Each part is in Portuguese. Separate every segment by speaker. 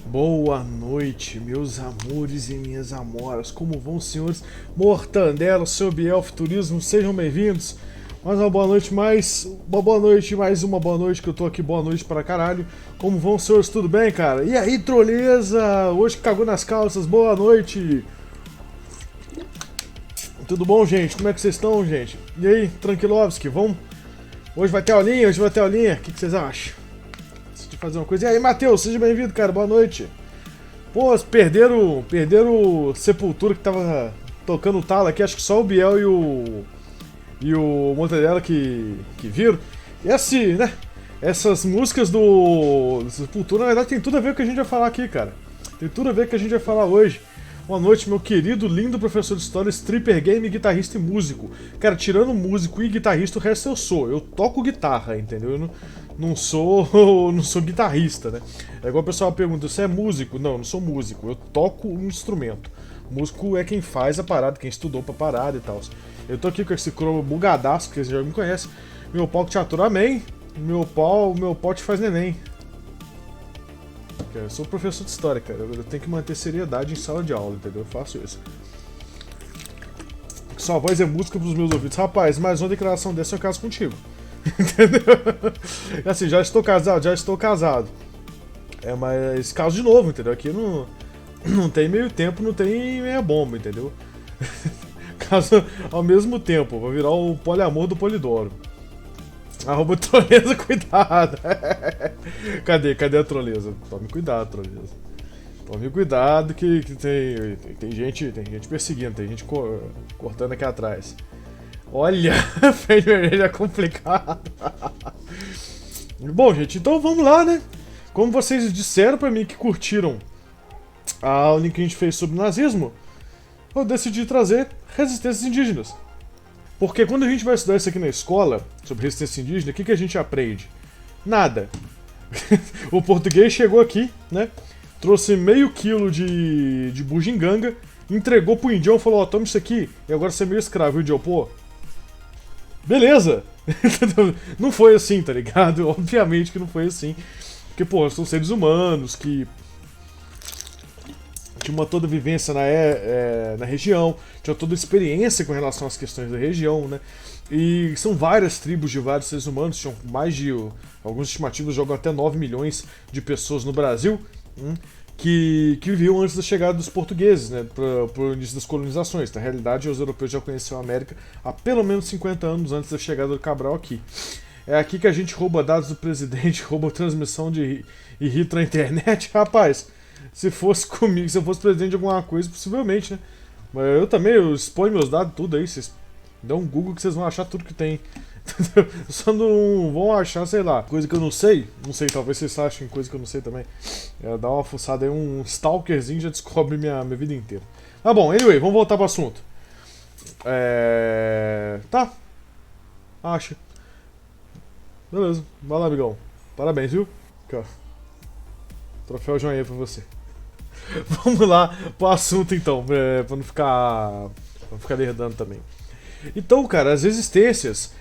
Speaker 1: Boa noite, meus amores e minhas amoras. Como vão, senhores? Mortandela, seu Biel Futurismo, sejam bem-vindos. Mais uma boa noite, mais uma boa noite que eu tô aqui. Boa noite pra caralho. Como vão, senhores? Tudo bem, cara? E aí, troleza? Hoje cagou nas calças. Boa noite. Tudo bom, gente? Como é que vocês estão, gente? E aí, Tranquilovski, vamos? Hoje vai ter aulinha? O que vocês acham? Fazer uma coisa. E aí, Matheus, seja bem-vindo, cara. Boa noite. Pô, perderam o Sepultura que tava tocando o talo aqui. Acho que só o Biel e o Mortadela que viram. E assim, né? Essas músicas do Sepultura, na verdade, tem tudo a ver com o que a gente vai falar aqui, cara. Tem tudo a ver com o que a gente vai falar hoje. Boa noite, meu querido, lindo professor de história, stripper, game, guitarrista e músico. Cara, tirando músico e guitarrista, o resto eu sou. Eu toco guitarra, entendeu? Eu não sou guitarrista, né? É igual o pessoal pergunta, você é músico? Não, eu não sou músico. Eu toco um instrumento. Músico é quem faz a parada, quem estudou pra parada e tal. Eu tô aqui com esse chroma bugadaço, que vocês já me conhecem. Meu pau que te atura, amém. Meu pau te faz neném. Eu sou professor de história, cara. Eu tenho que manter seriedade em sala de aula, entendeu? Eu faço isso. Sua voz é música pros meus ouvidos. Rapaz, mais uma declaração dessa eu caso contigo. Entendeu? Assim, já estou casado. É, mas caso de novo, entendeu? Aqui não tem meio tempo, não tem meia bomba, entendeu? Caso ao mesmo tempo, vou virar o poliamor do Polidoro. Arroba troleza, cuidado. Cadê a troleza? Tome cuidado, troleza. Tome cuidado que tem gente perseguindo, tem gente cortando aqui atrás. Olha, frente vermelha é complicado. Bom, gente, então vamos lá, né? Como vocês disseram pra mim que curtiram a aula que a gente fez sobre nazismo, eu decidi trazer resistências indígenas. Porque quando a gente vai estudar isso aqui na escola, sobre resistência indígena, o que a gente aprende? Nada. O português chegou aqui, né? Trouxe meio quilo de bugiganga, entregou pro indião e falou, ó, toma isso aqui, e agora você é meio escravo, viu, de pô? Beleza! Não foi assim, tá ligado? Obviamente que não foi assim. Porque, pô, são seres humanos que tinha uma toda vivência na região, tinha toda experiência com relação às questões da região, né? E são várias tribos de vários seres humanos, tinham mais de, alguns estimativos jogam até 9 milhões de pessoas no Brasil, que viviam antes da chegada dos portugueses, né, para o início das colonizações. Na realidade, os europeus já conheciam a América há pelo menos 50 anos antes da chegada do Cabral aqui. É aqui que a gente rouba dados do presidente, rouba transmissão e irrita a internet, rapaz. Se fosse comigo, se eu fosse presidente de alguma coisa, possivelmente, né? Mas eu exponho meus dados, tudo aí. Vocês dão um Google que vocês vão achar tudo que tem. Só não vão achar, sei lá, coisa que eu não sei. Não sei, talvez vocês achem coisa que eu não sei também. Dá uma fuçada aí, um stalkerzinho já descobre minha vida inteira. Ah, bom, anyway, vamos voltar pro assunto. Tá. Acha. Beleza, vai lá, amigão. Parabéns, viu? Aqui, ó. Troféu joinha pra você. Vamos lá pro assunto então, pra não ficar lerdando também. Então, cara, as resistências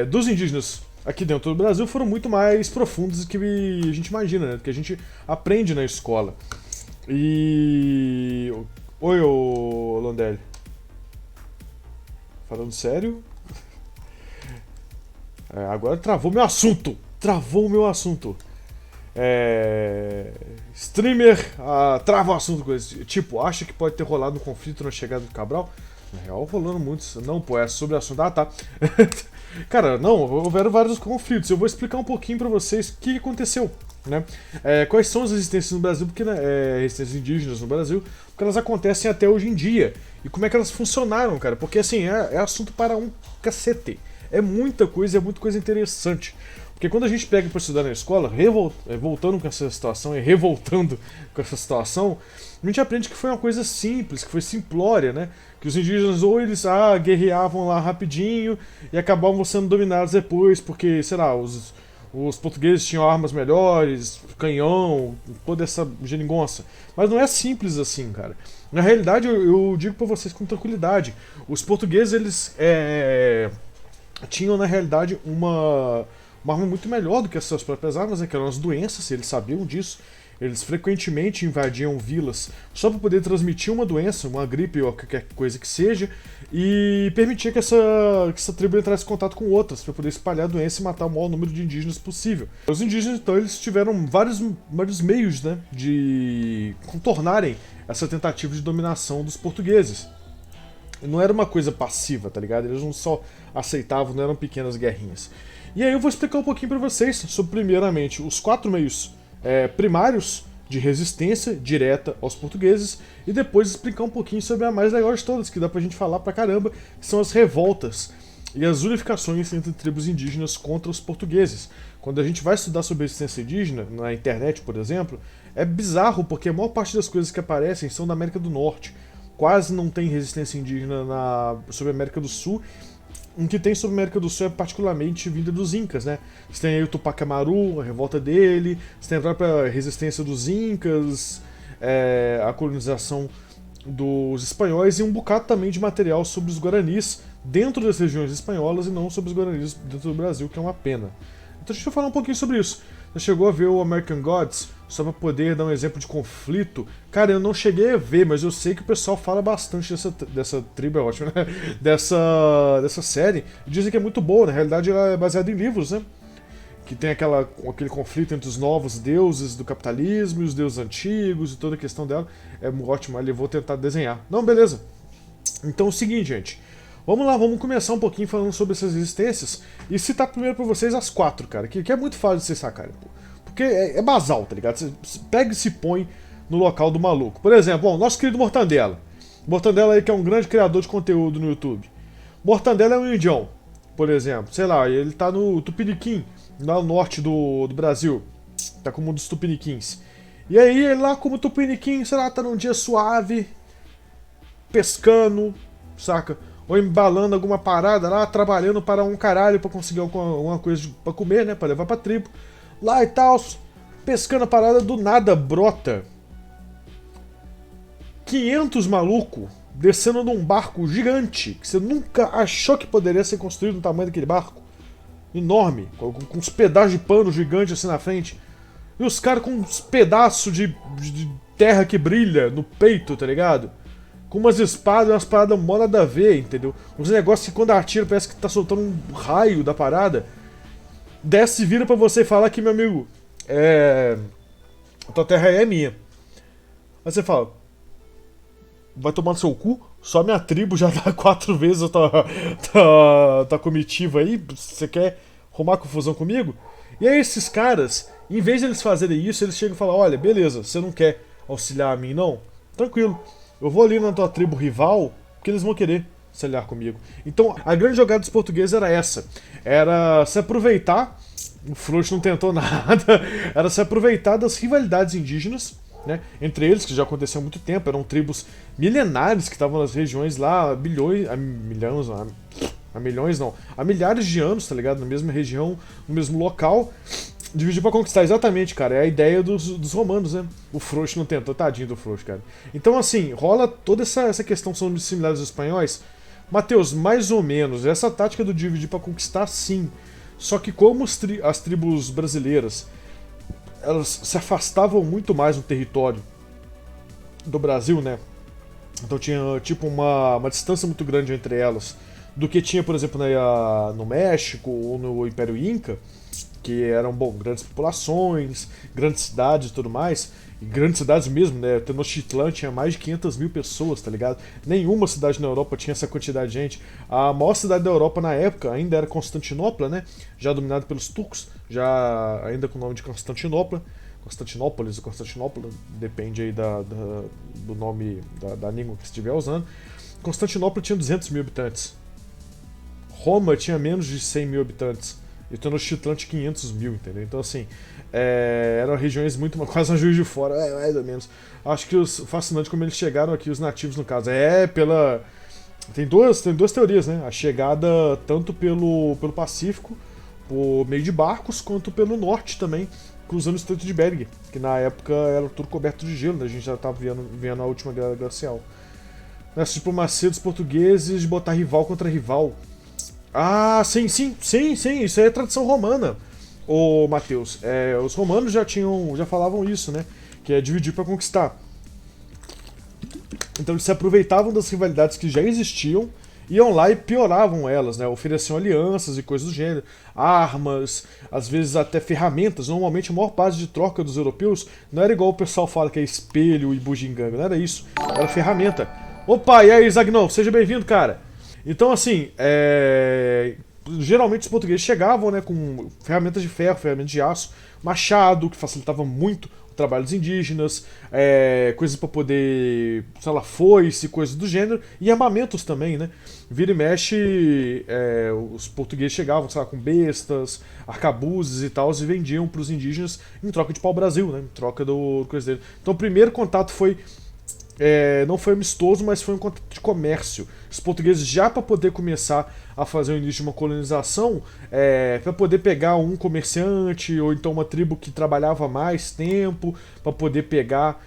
Speaker 1: dos indígenas aqui dentro do Brasil foram muito mais profundas do que a gente imagina, né? Do que a gente aprende na escola. E... Oi, ô Londelli. Falando sério? Agora travou meu assunto! Streamer trava o assunto com esse. Tipo, acha que pode ter rolado um conflito na chegada do Cabral? Na real, rolando muito. Não, pô, é sobre o assunto. Ah, tá. Cara, não, houveram vários conflitos. Eu vou explicar um pouquinho pra vocês o que aconteceu, né? Quais são as resistências no Brasil, porque, né, resistências indígenas no Brasil, porque elas acontecem até hoje em dia. E como é que elas funcionaram, cara? Porque, assim, é assunto para um cacete. É muita coisa interessante. Porque quando a gente pega para estudar na escola, voltando com essa situação e revoltando com essa situação, a gente aprende que foi uma coisa simples, que foi simplória, né? Que os indígenas ou eles guerreavam lá rapidinho e acabavam sendo dominados depois, porque, sei lá, os portugueses tinham armas melhores, canhão, toda essa geringonça. Mas não é simples assim, cara. Na realidade, eu digo para vocês com tranquilidade, os portugueses, eles tinham na realidade uma arma muito melhor do que as suas próprias armas, né, que eram as doenças, eles sabiam disso. Eles frequentemente invadiam vilas só para poder transmitir uma doença, uma gripe ou qualquer coisa que seja, e permitir que essa tribo entrasse em contato com outras, para poder espalhar a doença e matar o maior número de indígenas possível. Os indígenas, então, eles tiveram vários meios, né, de contornarem essa tentativa de dominação dos portugueses. Não era uma coisa passiva, tá ligado? Eles não só aceitavam, não eram pequenas guerrinhas. E aí eu vou explicar um pouquinho para vocês sobre, primeiramente, os 4 meios primários de resistência direta aos portugueses e depois explicar um pouquinho sobre a mais legal de todas, que dá pra gente falar pra caramba, que são as revoltas e as unificações entre tribos indígenas contra os portugueses. Quando a gente vai estudar sobre resistência indígena, na internet, por exemplo, é bizarro porque a maior parte das coisas que aparecem são da América do Norte. Quase não tem resistência indígena sobre a América do Sul. O que tem sobre a América do Sul é particularmente vinda dos Incas, né? Você tem aí o Tupac Amaru, a revolta dele, você tem a própria resistência dos Incas, a colonização dos espanhóis e um bocado também de material sobre os Guaranis dentro das regiões espanholas e não sobre os Guaranis dentro do Brasil, que é uma pena. Então deixa eu falar um pouquinho sobre isso. Você chegou a ver o American Gods, só pra poder dar um exemplo de conflito? Cara, eu não cheguei a ver, mas eu sei que o pessoal fala bastante dessa tribo, é ótimo, né? Dessa série. Dizem que é muito boa, na realidade ela é baseada em livros, né? Que tem aquele conflito entre os novos deuses do capitalismo e os deuses antigos e toda a questão dela. É ótimo, ali eu vou tentar desenhar. Não, beleza. Então é o seguinte, gente. Vamos lá, vamos começar um pouquinho falando sobre essas resistências e citar primeiro pra vocês as 4, cara, que é muito fácil de vocês sacarem, pô. Porque é basal, tá ligado? Você pega e se põe no local do maluco. Por exemplo, o nosso querido Mortandela. Mortandela aí que é um grande criador de conteúdo no YouTube. Mortandela é um indião, por exemplo. Sei lá, ele tá no Tupiniquim, lá no norte do Brasil. Tá como um dos Tupiniquins. E aí, ele lá como Tupiniquim, sei lá, tá num dia suave, pescando, saca? Ou embalando alguma parada lá, trabalhando para um caralho pra conseguir alguma coisa pra comer, né? Pra levar pra tribo. Lá e tal, pescando a parada, do nada brota 500 maluco descendo num barco gigante, que você nunca achou que poderia ser construído no tamanho daquele barco. Enorme, com uns pedaços de pano gigantes assim na frente. E os caras com uns pedaços de terra que brilha no peito, tá ligado? Com umas espadas, umas paradas mó nada a ver, entendeu? Uns negócios que quando atira parece que tá soltando um raio da parada. Desce e vira pra você e fala que, meu amigo, a tua terra é minha. Aí você fala, vai tomar no seu cu? Só minha tribo já dá 4 vezes a tua comitiva aí? Você quer arrumar confusão comigo? E aí esses caras, em vez de eles fazerem isso, eles chegam e falam, olha, beleza, você não quer auxiliar a mim não? Tranquilo, eu vou ali na tua tribo rival, porque eles vão querer se aliar comigo. Então a grande jogada dos portugueses era essa. Era se aproveitar, o Frouxo não tentou nada, era se aproveitar das rivalidades indígenas, né, entre eles, que já aconteceu há muito tempo, eram tribos milenares que estavam nas regiões lá há milhares de anos, tá ligado? Na mesma região, no mesmo local, dividir pra conquistar, exatamente, cara, é a ideia dos romanos, né? O Frouxo não tentou, tadinho do Frouxo, cara. Então, assim, rola toda essa questão, são similares aos espanhóis. Mateus, mais ou menos, essa tática do dividir pra conquistar, sim. Só que como as tribos brasileiras, elas se afastavam muito mais no território do Brasil, né? Então tinha, tipo, uma distância muito grande entre elas do que tinha, por exemplo, no México ou no Império Inca, que eram, bom, grandes populações, grandes cidades e tudo mais, e grandes cidades mesmo, né? Tenochtitlan tinha mais de 500 mil pessoas, tá ligado? Nenhuma cidade na Europa tinha essa quantidade de gente. A maior cidade da Europa na época ainda era Constantinopla, né? Já dominada pelos turcos, já ainda com o nome de Constantinopla. Constantinópolis ou Constantinopla, depende aí do nome da língua que você estiver usando. Constantinopla tinha 200 mil habitantes. Roma tinha menos de 100 mil habitantes. E Tenochtitlan tinha 500 mil, entendeu? Então, assim, eram regiões muito, quase uma Juiz de Fora, mais ou menos. Acho que o fascinante como eles chegaram aqui, os nativos, no caso, tem duas teorias, né? A chegada tanto pelo Pacífico, por meio de barcos, quanto pelo norte também, cruzando o Estreito de Bering, que na época era tudo coberto de gelo, né? A gente já estava vendo a última guerra glacial. Nessa diplomacia dos portugueses de botar rival contra rival. Ah, sim, isso aí é tradição romana, ô Matheus. Os romanos já falavam isso, né? Que é dividir para conquistar. Então eles se aproveitavam das rivalidades que já existiam, iam lá e pioravam elas, né? Ofereciam alianças e coisas do gênero, armas, às vezes até ferramentas. Normalmente a maior base de troca dos europeus não era igual o pessoal fala que é espelho e bugiganga, não era isso, era ferramenta. Opa, e aí, Zagnão, seja bem-vindo, cara. Então, assim, geralmente os portugueses chegavam, né, com ferramentas de ferro, ferramentas de aço, machado, que facilitava muito o trabalho dos indígenas, coisas para poder, sei lá, foice, coisas do gênero, e armamentos também, né. Vira e mexe, os portugueses chegavam, sei lá, com bestas, arcabuzes e tal, e vendiam para os indígenas em troca de pau-brasil, né, em troca do coisa dele. Então o primeiro contato foi não foi amistoso, mas foi um contato de comércio. Os portugueses, já para poder começar a fazer o início de uma colonização, para poder pegar um comerciante ou então uma tribo que trabalhava mais tempo, para poder pegar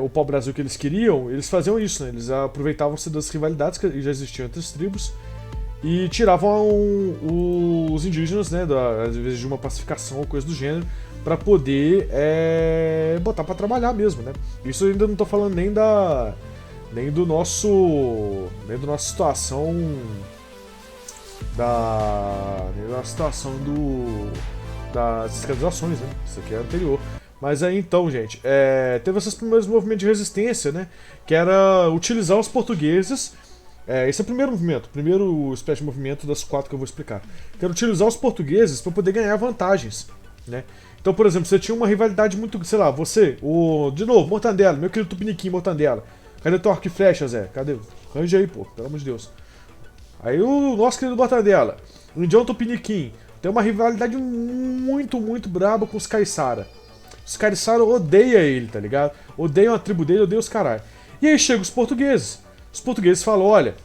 Speaker 1: o pau-brasil que eles queriam, eles faziam isso, né? Eles aproveitavam-se das rivalidades que já existiam entre as tribos e tiravam os indígenas, né, às vezes de uma pacificação ou coisa do gênero, para poder botar para trabalhar mesmo, né? Isso eu ainda não tô falando nem da nossa situação das escravizações, né? Isso aqui é anterior. Mas aí então, gente, teve esses primeiros movimentos de resistência, né? Que era utilizar os portugueses. Esse é o primeiro movimento, primeiro espécie de movimento das 4 que eu vou explicar. Que era utilizar os portugueses para poder ganhar vantagens, né? Então, por exemplo, você tinha uma rivalidade muito, sei lá, de novo, Mortandela, meu querido Tupiniquim Mortandela. Cadê teu arco e flecha, Zé? Cadê? Arranja aí, pô, pelo amor de Deus. Aí o nosso querido Mortandela, o Indião Tupiniquim, tem uma rivalidade muito, muito braba com os Caiçara. Os Caiçara odeiam ele, tá ligado? Odeiam a tribo dele, odeiam os caralho. E aí chegam os portugueses. Os portugueses falam, olha,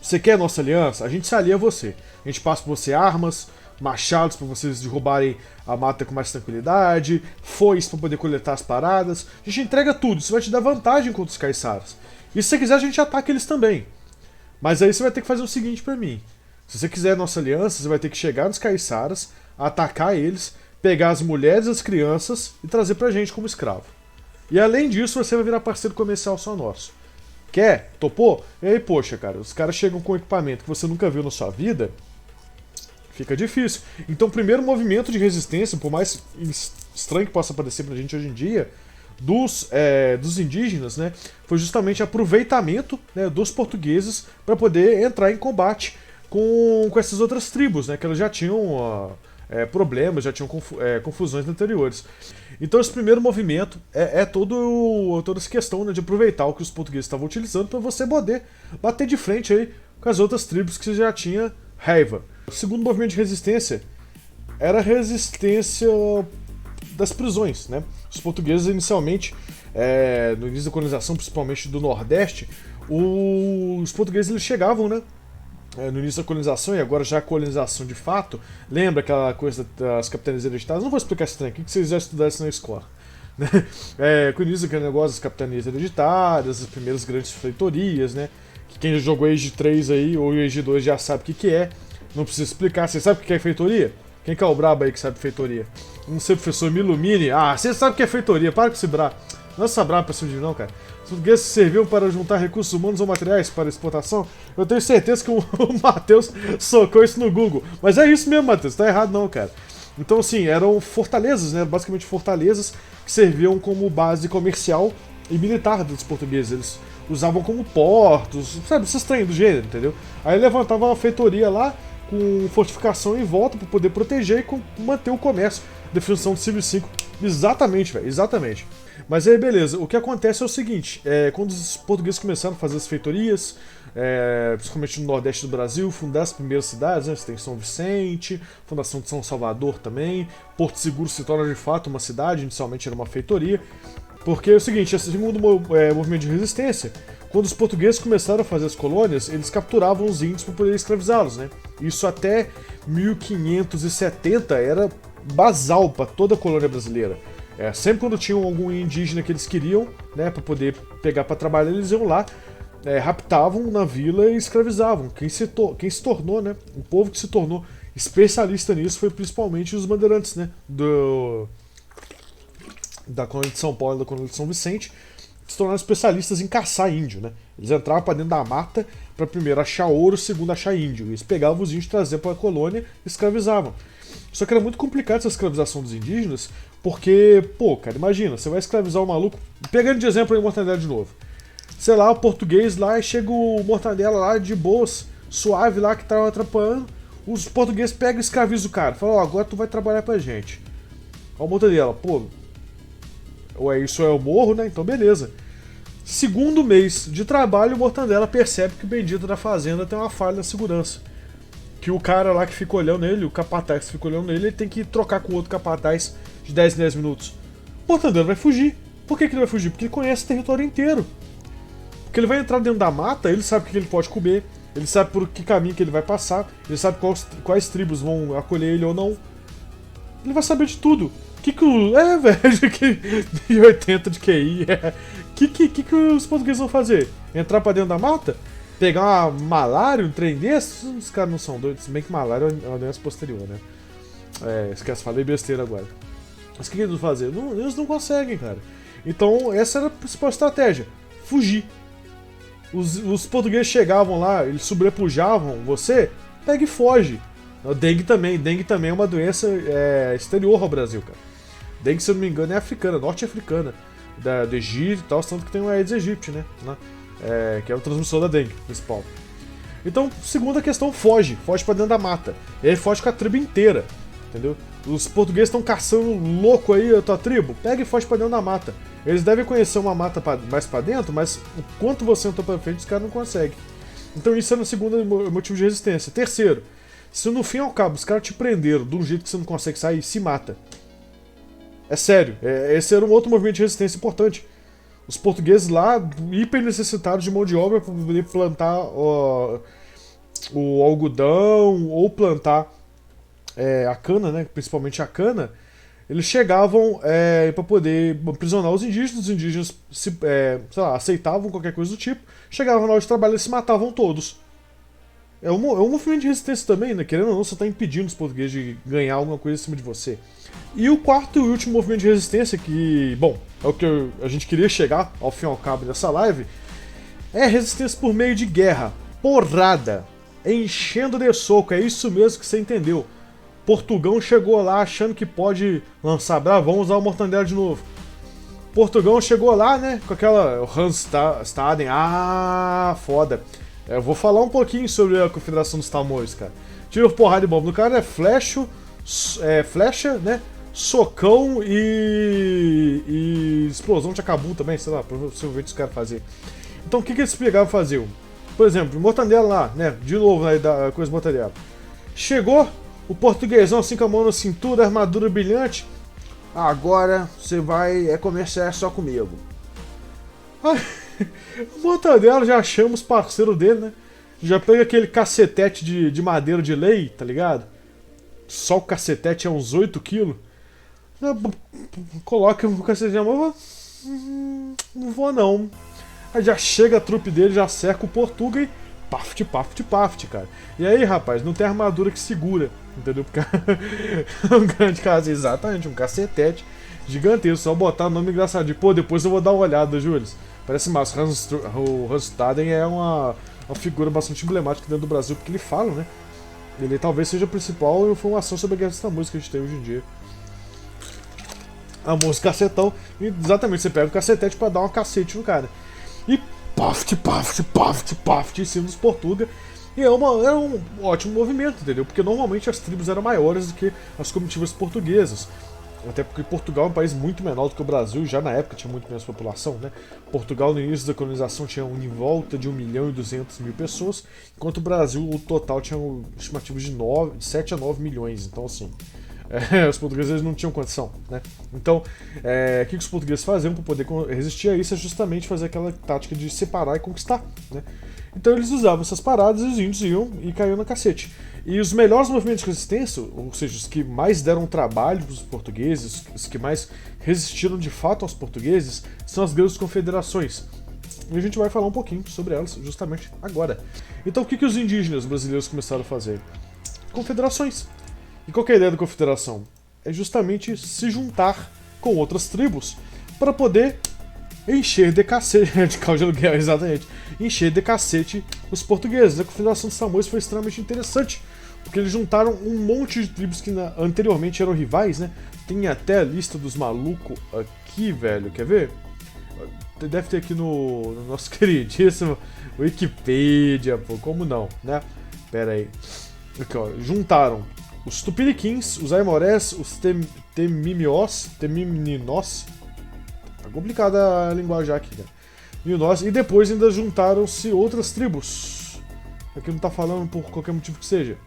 Speaker 1: você quer a nossa aliança? A gente se alia a você. A gente passa por você armas, machados para vocês derrubarem a mata com mais tranquilidade, foice para poder coletar as paradas. A gente entrega tudo, isso vai te dar vantagem contra os caiçaras. E se você quiser, a gente ataca eles também. Mas aí você vai ter que fazer o seguinte para mim. Se você quiser a nossa aliança, você vai ter que chegar nos caiçaras, atacar eles, pegar as mulheres e as crianças e trazer pra gente como escravo. E além disso, você vai virar parceiro comercial só nosso. Quer? Topou? E aí, poxa, cara, os caras chegam com equipamento que você nunca viu na sua vida, fica difícil. Então o primeiro movimento de resistência, por mais estranho que possa parecer pra gente hoje em dia, dos indígenas, né, foi justamente aproveitamento, né, dos portugueses para poder entrar em combate com essas outras tribos, né, que elas já tinham problemas, já tinham confusões anteriores. Então esse primeiro movimento toda essa questão, né, de aproveitar o que os portugueses estavam utilizando para você poder bater de frente aí com as outras tribos que você já tinha raiva. O segundo movimento de resistência era a resistência das prisões, né? Os portugueses inicialmente, no início da colonização, principalmente do Nordeste, os portugueses eles chegavam, né? No início da colonização, e agora já a colonização de fato, lembra aquela coisa das capitanias hereditárias? Não vou explicar isso aqui, que vocês já estudaram isso na escola. Né? Com o início daquele negócio das capitanias hereditárias, as primeiras grandes feitorias, né? Que quem já jogou Age 3 aí, ou Age 2 já sabe o que é. Não precisa explicar. Você sabe o que é feitoria? Quem que é o brabo aí que sabe feitoria? Não sei, professor, me ilumine. Ah, você sabe o que é feitoria, para com esse brabo. Não é essa brabo pra cima de mim, não, cara. Os portugueses serviam para juntar recursos humanos ou materiais para exportação. Eu tenho certeza que o Matheus socou isso no Google. Mas é isso mesmo, Matheus, tá errado não, cara. Então, assim, eram fortalezas, né? Basicamente fortalezas que serviam como base comercial e militar dos portugueses. Eles usavam como portos, sabe, esses trem do gênero, entendeu? Aí levantavam uma feitoria lá, com fortificação em volta para poder proteger e manter o comércio. Definição do Civil 5. Exatamente, velho, exatamente. Mas aí, beleza, o que acontece é o seguinte, quando os portugueses começaram a fazer as feitorias, principalmente no Nordeste do Brasil, fundar as primeiras cidades, né? Você tem São Vicente, fundação de São Salvador também, Porto Seguro se torna de fato uma cidade, inicialmente era uma feitoria, porque é o seguinte, esse segundo movimento de resistência, quando os portugueses começaram a fazer as colônias, eles capturavam os índios para poder escravizá-los, né? Isso até 1570 era basal para toda a colônia brasileira. Sempre quando tinham algum indígena que eles queriam, né, para poder pegar para trabalhar, eles iam lá, raptavam na vila e escravizavam. Quem se tornou, né? O povo que se tornou especialista nisso foi principalmente os bandeirantes, né? Da colônia de São Paulo e da colônia de São Vicente, se tornaram especialistas em caçar índio, né? Eles entravam para dentro da mata para primeiro achar ouro, segundo achar índio. Eles pegavam os índios, traziam para a colônia e escravizavam. Só que era muito complicado essa escravização dos indígenas, porque, pô, cara, imagina, você vai escravizar um maluco, pegando de exemplo aí o Mortadela de novo. Sei lá, o português lá, e chega o Mortadela lá de boas, suave lá, que tava atrapalhando. Os portugueses pegam e escravizam o cara. Falam, ó, agora tu vai trabalhar pra gente. Ó, o Mortadela, pô, ué, isso é o morro, né? Então beleza. Segundo mês de trabalho, o Mortadela percebe que o bendito da fazenda tem uma falha na segurança. Que o cara lá que fica olhando ele, o capataz que fica olhando ele, ele tem que trocar com outro capataz de 10 em 10 minutos. O Mortadela vai fugir. Por que ele vai fugir? Porque ele conhece o território inteiro. Porque ele vai entrar dentro da mata, ele sabe o que ele pode comer, ele sabe por que caminho que ele vai passar, ele sabe quais tribos vão acolher ele ou não. Ele vai saber de tudo. Velho, que 80 de QI. Que os portugueses vão fazer? Entrar pra dentro da mata? Pegar uma malária, um trem desse? Os caras não são doidos, se bem que malária é uma doença posterior, né? Esquece, falei besteira agora. Mas o que eles vão fazer? Eles não conseguem, cara. Então, essa era a principal estratégia. Fugir. Os portugueses chegavam lá, eles sobrepujavam você, pega e foge. Dengue também é uma doença exterior ao Brasil, cara. Dengue, se eu não me engano, é africana, norte-africana, do Egito e tal, tanto que tem o Aedes aegypti, né? Que é o transmissor da dengue, principal. Então, segunda questão, foge pra dentro da mata. E aí foge com a tribo inteira, entendeu? Os portugueses estão caçando louco aí a tua tribo, pega e foge pra dentro da mata. Eles devem conhecer uma mata mais pra dentro, mas o quanto você entrou pra frente, os caras não conseguem. Então isso é o segundo motivo de resistência. Terceiro, se no fim ao cabo os caras te prenderam de um jeito que você não consegue sair, se mata. É sério, esse era um outro movimento de resistência importante. Os portugueses lá, hiper necessitados de mão de obra para poder plantar o algodão ou plantar a cana, né? Principalmente a cana. Eles chegavam para poder aprisionar os indígenas sei lá, aceitavam qualquer coisa do tipo, chegavam na hora de trabalho e eles se matavam todos. É um movimento de resistência também, né? Querendo ou não, você está impedindo os portugueses de ganhar alguma coisa em cima de você. E o quarto e último movimento de resistência, que, bom, é o que a gente queria chegar ao fim e ao cabo dessa live, é resistência por meio de guerra, porrada, enchendo de soco, é isso mesmo que você entendeu. Portugal chegou lá achando que pode lançar bravo, vamos usar o Mortadela de novo. Portugal chegou lá, né, com aquela Randstaden, foda. Eu vou falar um pouquinho sobre a Confederação dos Tamoios, cara. Tiro, porrada e bomba. No cara é flecha, né, socão e explosão de acabu também, sei lá, provavelmente os caras fazer. Então o que eles pegavam fazer? Por exemplo, Mortadela lá, né, de novo, né, da coisa Mortadela. Chegou o portuguesão assim com a mão na cintura, armadura brilhante. Agora você vai comerciar só comigo. O Mortadela já chama os parceiros dele, né? Já pega aquele cacetete de madeira de lei, tá ligado? Só o cacetete é uns 8 quilos. Coloca o cacetete na mão. Não vou não. Aí já chega a trupe dele, já cerca o Portuga e paft, cara. E aí, rapaz, não tem armadura que segura, entendeu? Porque um grande caso, exatamente, um cacetete gigantesco. Só botar o nome engraçadinho. Pô, depois eu vou dar uma olhada, Júlio. Parece massa. O Randstaden é uma figura bastante emblemática dentro do Brasil, porque ele fala, né? Ele talvez seja a principal informação sobre a Guerra dos Tamoios que a gente tem hoje em dia. A música cacetão, e exatamente, você pega o cacetete pra dar uma cacete no cara. E paft em cima dos Portuga. E era um ótimo movimento, entendeu? Porque normalmente as tribos eram maiores do que as comitivas portuguesas. Até porque Portugal é um país muito menor do que o Brasil, já na época tinha muito menos população, né? Portugal no início da colonização tinha em volta de 1.200.000 pessoas, enquanto o Brasil, o total, tinha estimativas de 7 a 9 milhões. Então, assim, os portugueses não tinham condição, né? Então, o que os portugueses faziam para poder resistir a isso é justamente fazer aquela tática de separar e conquistar, né? Então eles usavam essas paradas e os índios iam e caíam na cacete. E os melhores movimentos de resistência, ou seja, os que mais deram trabalho para os portugueses, os que mais resistiram de fato aos portugueses, são as grandes confederações. E a gente vai falar um pouquinho sobre elas justamente agora. Então o que os indígenas brasileiros começaram a fazer? Confederações. E qual que é a ideia da confederação? É justamente se juntar com outras tribos para poder encher de cacete, de caldo de aluguel, exatamente, encher de cacete os portugueses. A Confederação dos Tamoios foi extremamente interessante, porque eles juntaram um monte de tribos que anteriormente eram rivais, né? Tem até a lista dos malucos aqui, velho, quer ver? Deve ter aqui no nosso queridíssimo Wikipedia, pô, como não, né? Pera aí. Aqui, ó, juntaram os Tupiniquins, os Aimorés, os Temimniós, tá complicada a linguagem aqui, cara. E depois ainda juntaram-se outras tribos. Aqui não tá falando por qualquer motivo que seja.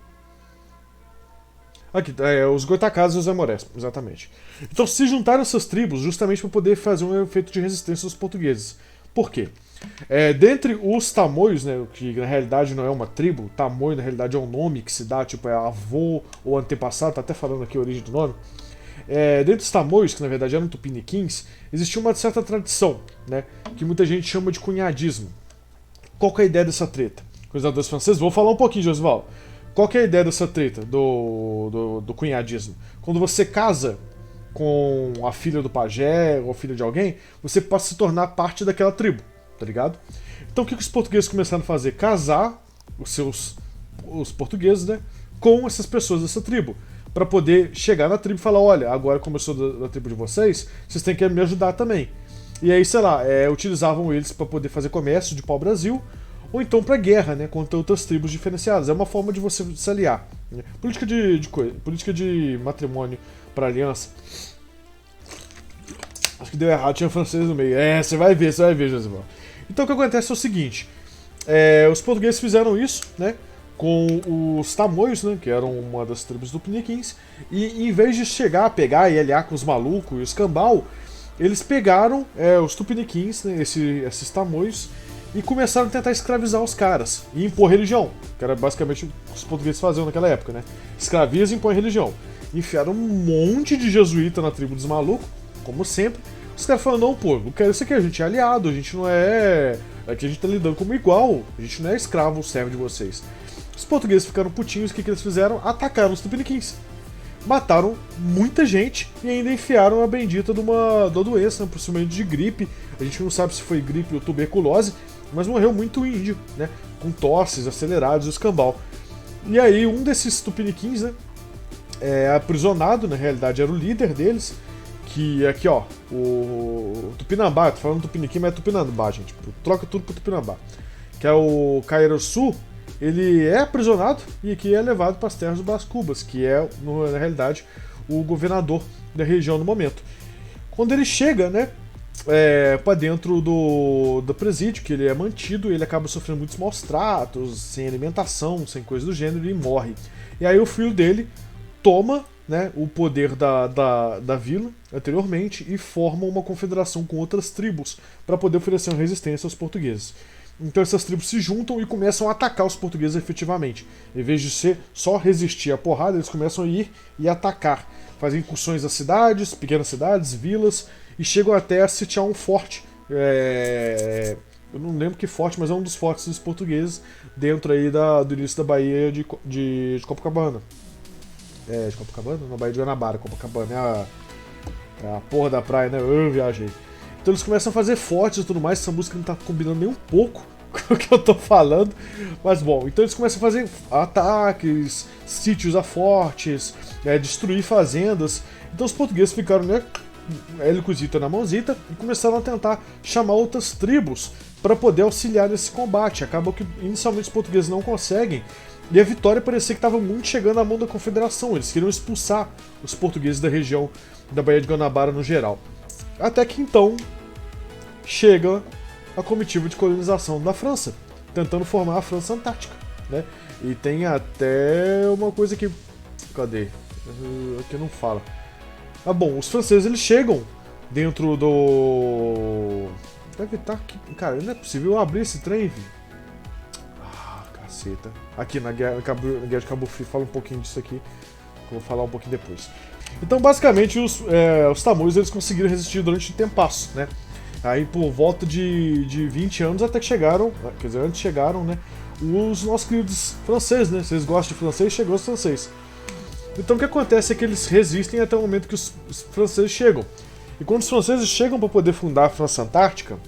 Speaker 1: Aqui, os Goitacazes e os Aimorés, exatamente. Então se juntaram essas tribos justamente para poder fazer um efeito de resistência aos portugueses. Por quê? Dentre os tamoios, né, que na realidade não é uma tribo, tamoio na realidade é um nome que se dá, tipo, é avô ou antepassado, tá até falando aqui a origem do nome. Dentre os tamoios, que na verdade eram tupiniquins, existia uma certa tradição, né, que muita gente chama de cunhadismo. Qual que é a ideia dessa treta? Colonizadores franceses, vou falar um pouquinho, Josival. Qual que é a ideia dessa treta do cunhadismo? Quando você casa com a filha do pajé ou a filha de alguém, você passa a se tornar parte daquela tribo, tá ligado? Então o que os portugueses começaram a fazer? Casar os portugueses, né, com essas pessoas dessa tribo, para poder chegar na tribo e falar, olha, agora como eu sou da tribo de vocês têm que me ajudar também. E aí, sei lá, utilizavam eles para poder fazer comércio de pau-brasil, ou então para guerra, né, contra outras tribos diferenciadas. É uma forma de você se aliar, né? Política de matrimônio para aliança. Acho que deu errado, tinha francês no meio. Você vai ver, Josival. Então o que acontece é o seguinte: os portugueses fizeram isso, né, com os tamoios, né, que eram uma das tribos do Tupiniquins, e em vez de chegar a pegar e aliar com os malucos e os cambau, eles pegaram os Tupiniquins, né, esses tamoios, e começaram a tentar escravizar os caras e impor religião, que era basicamente o que os portugueses faziam naquela época, né? Escraviza e impõe religião. Enfiaram um monte de jesuíta na tribo dos malucos, como sempre. Os caras falaram, não, pô, eu quero isso aqui, a gente é aliado, a gente não é... Aqui a gente tá lidando como igual, a gente não é escravo ou servo de vocês. Os portugueses ficaram putinhos, o que eles fizeram? Atacaram os tupiniquins. Mataram muita gente e ainda enfiaram a bendita de uma doença, né, possivelmente de gripe. A gente não sabe se foi gripe ou tuberculose, mas morreu muito índio, né, com tosses acelerados e os cambau. E aí um desses tupiniquins, né, aprisionado, na realidade era o líder deles, que aqui ó, o Tupinambá, tô falando Tupiniquim, mas é Tupinambá, gente, troca tudo pro Tupinambá, que é o Cairaçu. Ele é aprisionado e aqui é levado para as terras do Brás Cubas, que é, na realidade, o governador da região no momento. Quando ele chega, né, para dentro do presídio, que ele é mantido, ele acaba sofrendo muitos maus tratos, sem alimentação, sem coisa do gênero, e morre. E aí o filho dele toma, né, o poder da vila anteriormente e forma uma confederação com outras tribos para poder oferecer uma resistência aos portugueses. Então essas tribos se juntam e começam a atacar os portugueses efetivamente. Em vez de ser só resistir à porrada, eles começam a ir e atacar. Fazem incursões às cidades, pequenas cidades, vilas, e chegam até a sitiar um forte. Eu não lembro que forte, mas é um dos fortes dos portugueses dentro aí do início da Baía de Copacabana. De Copacabana? Na Baía de Guanabara. Copacabana é a porra da praia, né? Eu viajei. Então eles começam a fazer fortes e tudo mais. Essa música não tá combinando nem um pouco com o que eu tô falando. Mas bom, então eles começam a fazer ataques, sítios a fortes, destruir fazendas. Então os portugueses ficaram, né, ele cozita na mãozita e começaram a tentar chamar outras tribos para poder auxiliar nesse combate. Acaba que inicialmente os portugueses não conseguem. E a vitória parecia que estava muito chegando à mão da confederação. Eles queriam expulsar os portugueses da região da Baía de Guanabara no geral. Até que então chega a comitiva de colonização da França, tentando formar a França Antártica, né? E tem até uma coisa que... Cadê? Aqui não fala. Bom, os franceses eles chegam dentro do... Deve estar aqui... Cara, não é possível eu abrir esse trem, filho. Caceta. Aqui na Guerra de Cabo Frio fala um pouquinho disso aqui, que eu vou falar um pouquinho depois. Então, basicamente, os tamoios eles conseguiram resistir durante um tempasso, né? Aí por volta de 20 anos até que chegaram, quer dizer, antes chegaram, né, os nossos queridos franceses, né? Vocês gostam de francês, chegou os franceses. Então o que acontece é que eles resistem até o momento que os franceses chegam. E quando os franceses chegam para poder fundar a França Antártica,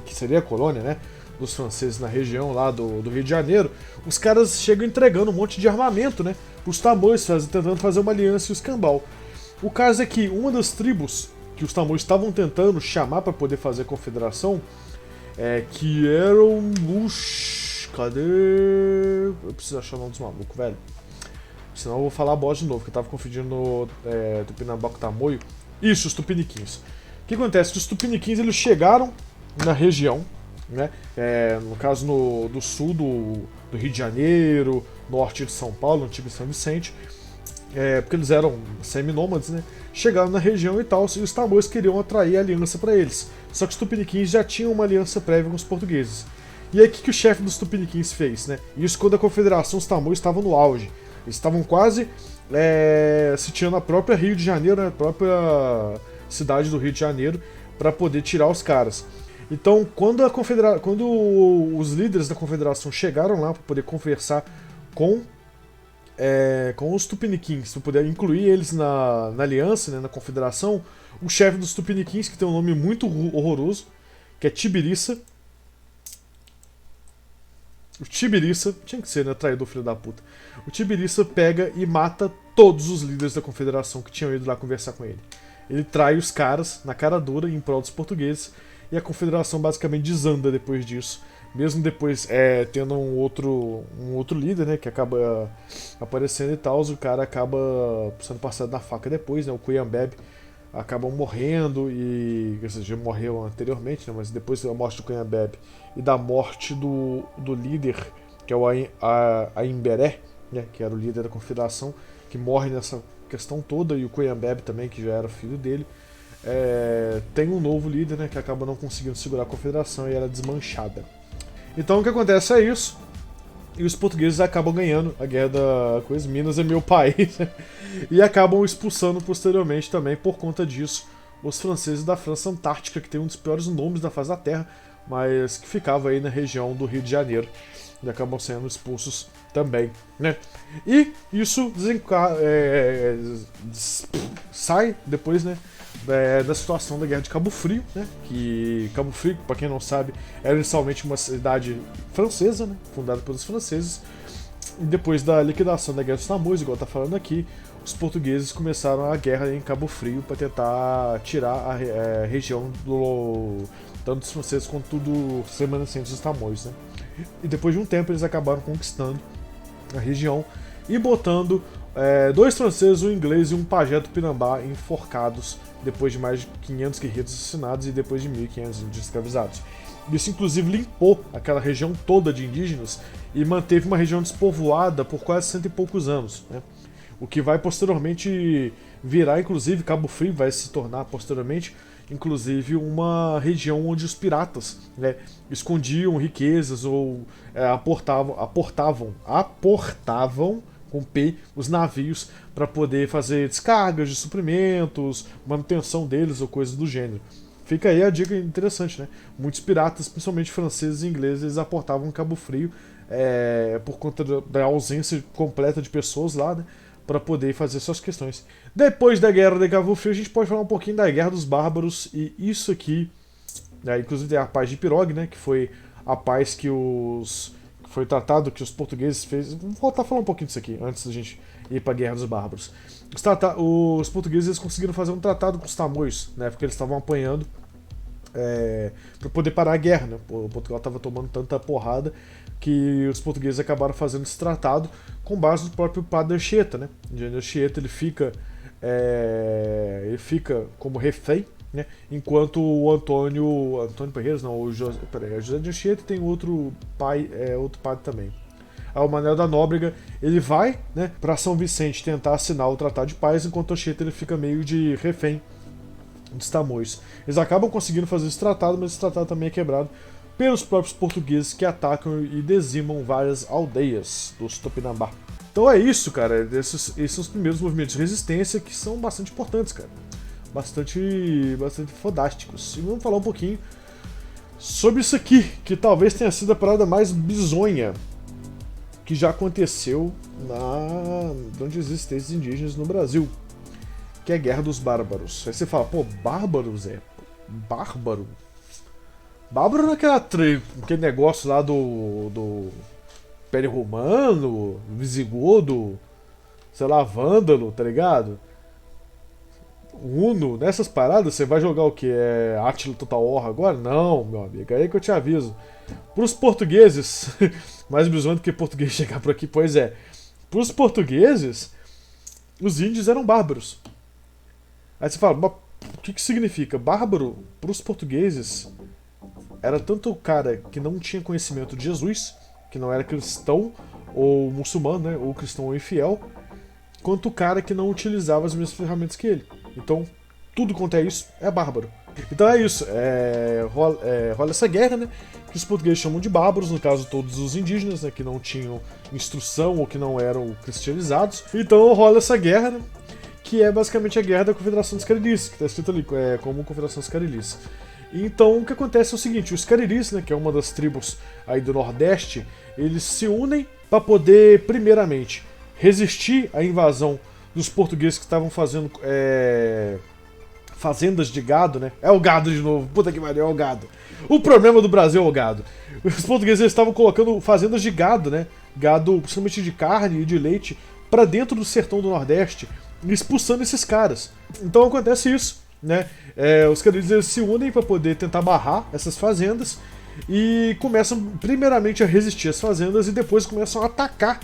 Speaker 1: que seria a colônia, né, dos franceses na região lá do Rio de Janeiro, os caras chegam entregando um monte de armamento, né, os tamoios, tentando fazer uma aliança e os cambau. O caso é que uma das tribos que os tamoios estavam tentando chamar para poder fazer a confederação, que eram os... Cadê? Eu preciso achar o nome dos malucos, velho. Senão eu vou falar a bosta de novo, que eu tava confundindo Tupinambá com Tamoio. Isso, os Tupiniquins. O que acontece? Os Tupiniquins eles chegaram na região, né? No caso do sul do Rio de Janeiro, norte de São Paulo, antigo São Vicente, porque eles eram seminômades, né? Chegaram na região e tal, e os tamoios queriam atrair a aliança para eles. Só que os Tupiniquins já tinham uma aliança prévia com os portugueses. E aí o que o chefe dos Tupiniquins fez, né? Isso quando a confederação, os tamoios estavam no auge. Eles estavam quase sitiando a própria Rio de Janeiro, né? A própria cidade do Rio de Janeiro, para poder tirar os caras. Então, quando os líderes da confederação chegaram lá para poder conversar com os Tupiniquins, para poder incluir eles na aliança, né, na confederação, o chefe dos Tupiniquins, que tem um nome muito horroroso, que é Tibiriça. O Tibiriça, tinha que ser, né, traidor, filho da puta. O Tibiriça pega e mata todos os líderes da confederação que tinham ido lá conversar com ele. Ele trai os caras na cara dura em prol dos portugueses, e a confederação basicamente desanda depois disso. Mesmo depois tendo um outro líder, né, que acaba aparecendo e tal, o cara acaba sendo passado na faca depois, né, o Cuyambebe acabam morrendo, e ou seja, já morreu anteriormente, né, mas depois da morte do Cuyambebe e da morte do líder, que é o Aimberé, né, que era o líder da confederação, que morre nessa questão toda, e o Cuyambebe também, que já era filho dele, tem um novo líder, né, que acaba não conseguindo segurar a confederação e era desmanchada. Então o que acontece é isso, e os portugueses acabam ganhando a guerra da coisa, Minas é meu país, e acabam expulsando posteriormente também, por conta disso, os franceses da França Antártica, que tem um dos piores nomes da face da Terra, mas que ficava aí na região do Rio de Janeiro, e acabam sendo expulsos também, né? E isso sai depois, né, da situação da Guerra de Cabo Frio, né? Que Cabo Frio, para quem não sabe, era inicialmente uma cidade francesa, né, fundada pelos franceses, e depois da liquidação da Guerra dos Tamoios, igual tá falando aqui, os portugueses começaram a guerra em Cabo Frio para tentar tirar a região tanto dos franceses quanto dos remanescentes dos Tamoios, né? E depois de um tempo eles acabaram conquistando a região e botando 2 franceses, um inglês e um pajé tupinambá enforcados depois de mais de 500 guerreiros assassinados e depois de 1.500 índios escravizados. Isso inclusive limpou aquela região toda de indígenas e manteve uma região despovoada por quase 100 e poucos anos, né? O que vai posteriormente virar, inclusive, Cabo Frio vai se tornar posteriormente, inclusive, uma região onde os piratas, né, escondiam riquezas ou aportavam com P os navios para poder fazer descargas de suprimentos, manutenção deles ou coisas do gênero. Fica aí a dica interessante, né? Muitos piratas, principalmente franceses e ingleses, eles aportavam em Cabo Frio por conta da ausência completa de pessoas lá, né, para poder fazer suas questões. Depois da Guerra de Cabo Frio, a gente pode falar um pouquinho da Guerra dos Bárbaros, e isso aqui, inclusive tem a Paz de Pirogue, né, que foi a paz que foi tratado que os portugueses fez. Vou voltar a falar um pouquinho disso aqui, antes da gente ir para a Guerra dos Bárbaros. Os portugueses eles conseguiram fazer um tratado com os tamoios, né, porque eles estavam apanhando para poder parar a guerra, né? O Portugal estava tomando tanta porrada que os portugueses acabaram fazendo esse tratado com base no próprio Padre Anchieta, né? Anchieta ele fica como refém, né? Enquanto o Antônio Parreiras, não, o José de Anchieta tem outro padre também. Aí o Manuel da Nóbrega ele vai, né, para São Vicente tentar assinar o Tratado de Paz, enquanto o Anchieta ele fica meio de refém dos tamoios. Eles acabam conseguindo fazer esse tratado, mas esse tratado também é quebrado pelos próprios portugueses que atacam e dizimam várias aldeias dos Tupinambá. Então é isso, cara. Esses são os primeiros movimentos de resistência que são bastante importantes, cara. bastante fodásticos. E vamos falar um pouquinho sobre isso aqui, que talvez tenha sido a parada mais bizonha que já aconteceu durante as existências indígenas no Brasil, que é a Guerra dos Bárbaros. Aí você fala, pô, bárbaros bárbaro? Bárbaro naquele negócio lá do Império Romano, Visigodo, sei lá, Vândalo, tá ligado? Uno, nessas paradas, você vai jogar o que? É Átila Total War agora? Não, meu amigo, aí que eu te aviso. Pros portugueses, mais bizonho do que português chegar por aqui, pois é. Pros portugueses, os índios eram bárbaros. Aí você fala, mas o que significa? Bárbaro, pros portugueses, era tanto o cara que não tinha conhecimento de Jesus, que não era cristão ou muçulmano, né, ou cristão ou infiel, quanto o cara que não utilizava as mesmas ferramentas que ele. Então, tudo quanto é isso é bárbaro. Então é isso, rola essa guerra, né, que os portugueses chamam de bárbaros, no caso todos os indígenas, né, que não tinham instrução ou que não eram cristianizados. Então rola essa guerra, né, que é basicamente a guerra da Confederação dos Cariris, que está escrito ali como Confederação dos Cariris. Então o que acontece é o seguinte, os Cariris, né, que é uma das tribos aí do Nordeste, eles se unem para poder, primeiramente, resistir à invasão dos portugueses que estavam fazendo fazendas de gado, né? É o gado de novo, puta que pariu, é o gado. O problema do Brasil é o gado. Os portugueses estavam colocando fazendas de gado, né? Gado, principalmente de carne e de leite, para dentro do sertão do Nordeste, expulsando esses caras. Então acontece isso, né? Os Cariris se unem para poder tentar barrar essas fazendas e começam primeiramente a resistir às fazendas e depois começam a atacar